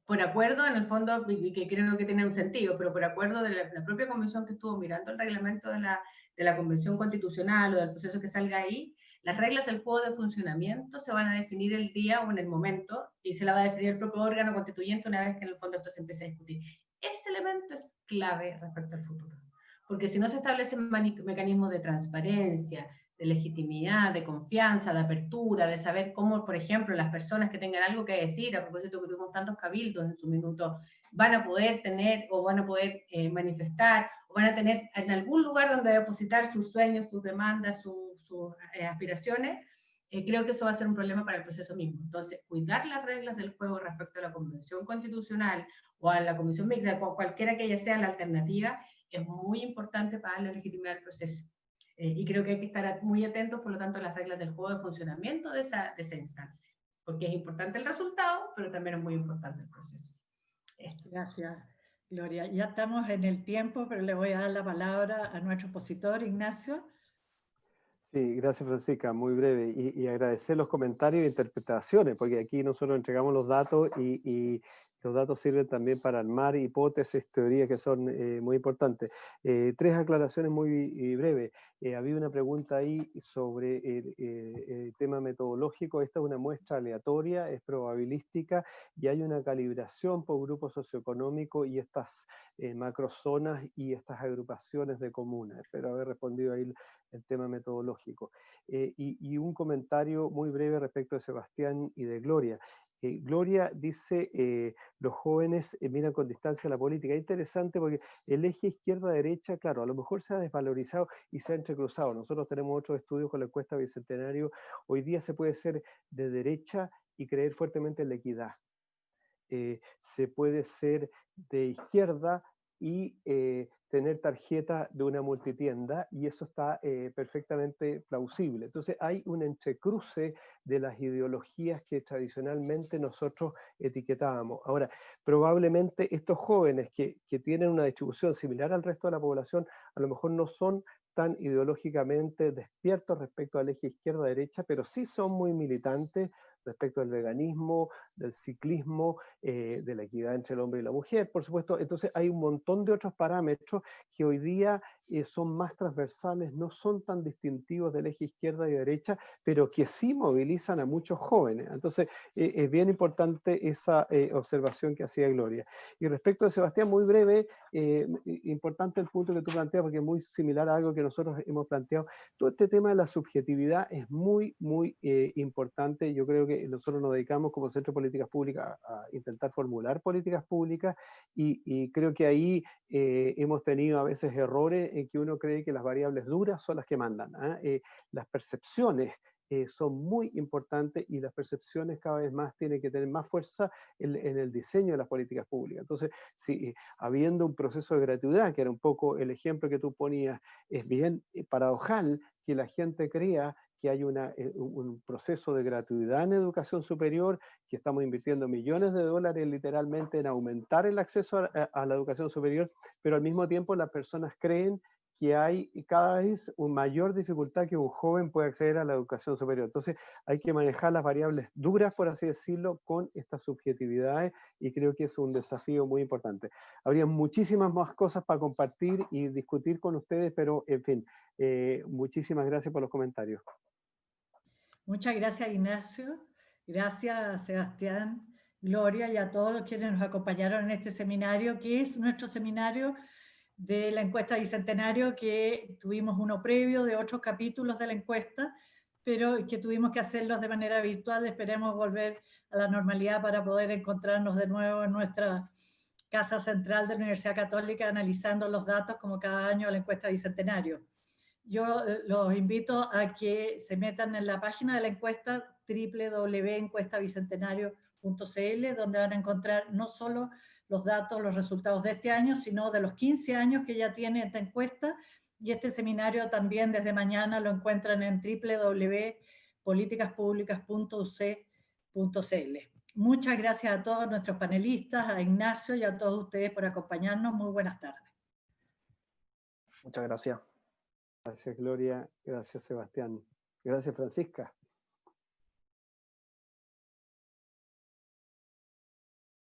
por acuerdo, en el fondo, que creo que tiene un sentido, pero por acuerdo de la propia convención que estuvo mirando el reglamento de la convención constitucional o del proceso que salga ahí, las reglas del juego de funcionamiento se van a definir el día o en el momento y se la va a definir el propio órgano constituyente una vez que en el fondo esto se empiece a discutir. Ese elemento es clave respecto al futuro, porque si no se establecen mecanismos de transparencia, de legitimidad, de confianza, de apertura, de saber cómo, por ejemplo, las personas que tengan algo que decir, a propósito que tuvimos tantos cabildos en su minuto, van a poder tener o van a poder manifestar o van a tener en algún lugar donde depositar sus sueños, sus demandas, sus aspiraciones, creo que eso va a ser un problema para el proceso mismo. Entonces, cuidar las reglas del juego respecto a la Convención Constitucional o a la Comisión Mixta, cualquiera que ella sea la alternativa, es muy importante para darle legitimidad al proceso. Y creo que hay que estar muy atentos, por lo tanto, a las reglas del juego de funcionamiento de esa instancia, porque es importante el resultado, pero también es muy importante el proceso. Eso. Gracias, Gloria. Ya estamos en el tiempo, pero le voy a dar la palabra a nuestro expositor, Ignacio. Sí, gracias Francisca, muy breve. Y agradecer los comentarios e interpretaciones, porque aquí nosotros entregamos los datos y los datos sirven también para armar hipótesis, teorías que son muy importantes. Tres aclaraciones muy breves. Había una pregunta ahí sobre el tema metodológico. Esta es una muestra aleatoria, es probabilística y hay una calibración por grupo socioeconómico y estas macrozonas y estas agrupaciones de comunas. Espero haber respondido ahí el tema metodológico. Y un comentario muy breve respecto de Sebastián y de Gloria. Gloria dice, los jóvenes miran con distancia la política. Es interesante porque el eje izquierda-derecha, claro, a lo mejor se ha desvalorizado y se ha entrecruzado. Nosotros tenemos otros estudios con la encuesta Bicentenario. Hoy día se puede ser de derecha y creer fuertemente en la equidad. Se puede ser de izquierda y tener tarjeta de una multitienda, y eso está perfectamente plausible. Entonces hay un entrecruce de las ideologías que tradicionalmente nosotros etiquetábamos. Ahora, probablemente estos jóvenes que tienen una distribución similar al resto de la población, a lo mejor no son tan ideológicamente despiertos respecto al eje izquierda-derecha, pero sí son muy militantes respecto al veganismo, del ciclismo, de la equidad entre el hombre y la mujer, por supuesto. Entonces hay un montón de otros parámetros que hoy día son más transversales, no son tan distintivos del eje izquierda y derecha, pero que sí movilizan a muchos jóvenes. Entonces es bien importante esa observación que hacía Gloria. Y respecto de Sebastián, muy breve, importante el punto que tú planteas, porque es muy similar a algo que nosotros hemos planteado. Todo este tema de la subjetividad es muy, muy importante. Yo creo que nosotros nos dedicamos como Centro de Políticas Públicas a intentar formular políticas públicas y creo que ahí hemos tenido a veces errores en que uno cree que las variables duras son las que mandan. Las percepciones son muy importantes y las percepciones cada vez más tienen que tener más fuerza en el diseño de las políticas públicas. Entonces, si habiendo un proceso de gratuidad, que era un poco el ejemplo que tú ponías, es bien paradojal que la gente crea que hay un proceso de gratuidad en educación superior, que estamos invirtiendo millones de dólares literalmente en aumentar el acceso a la educación superior, pero al mismo tiempo las personas creen que hay cada vez una mayor dificultad que un joven pueda acceder a la educación superior. Entonces hay que manejar las variables duras, por así decirlo, con estas subjetividades y creo que es un desafío muy importante. Habría muchísimas más cosas para compartir y discutir con ustedes, pero en fin, muchísimas gracias por los comentarios. Muchas gracias, Ignacio. Gracias, Sebastián, Gloria y a todos los quienes nos acompañaron en este seminario, que es nuestro seminario de la encuesta Bicentenario, que tuvimos uno previo de 8 capítulos de la encuesta, pero que tuvimos que hacerlos de manera virtual. Esperemos volver a la normalidad para poder encontrarnos de nuevo en nuestra Casa Central de la Universidad Católica, analizando los datos como cada año de la encuesta Bicentenario. Yo los invito a que se metan en la página de la encuesta www.encuestabicentenario.cl, donde van a encontrar no solo los datos, los resultados de este año, sino de los 15 años que ya tiene esta encuesta, y este seminario también desde mañana lo encuentran en www.politicaspublicas.uc.cl. Muchas gracias a todos nuestros panelistas, a Ignacio y a todos ustedes por acompañarnos. Muy buenas tardes. Muchas gracias. Gracias, Gloria. Gracias, Sebastián. Gracias, Francisca.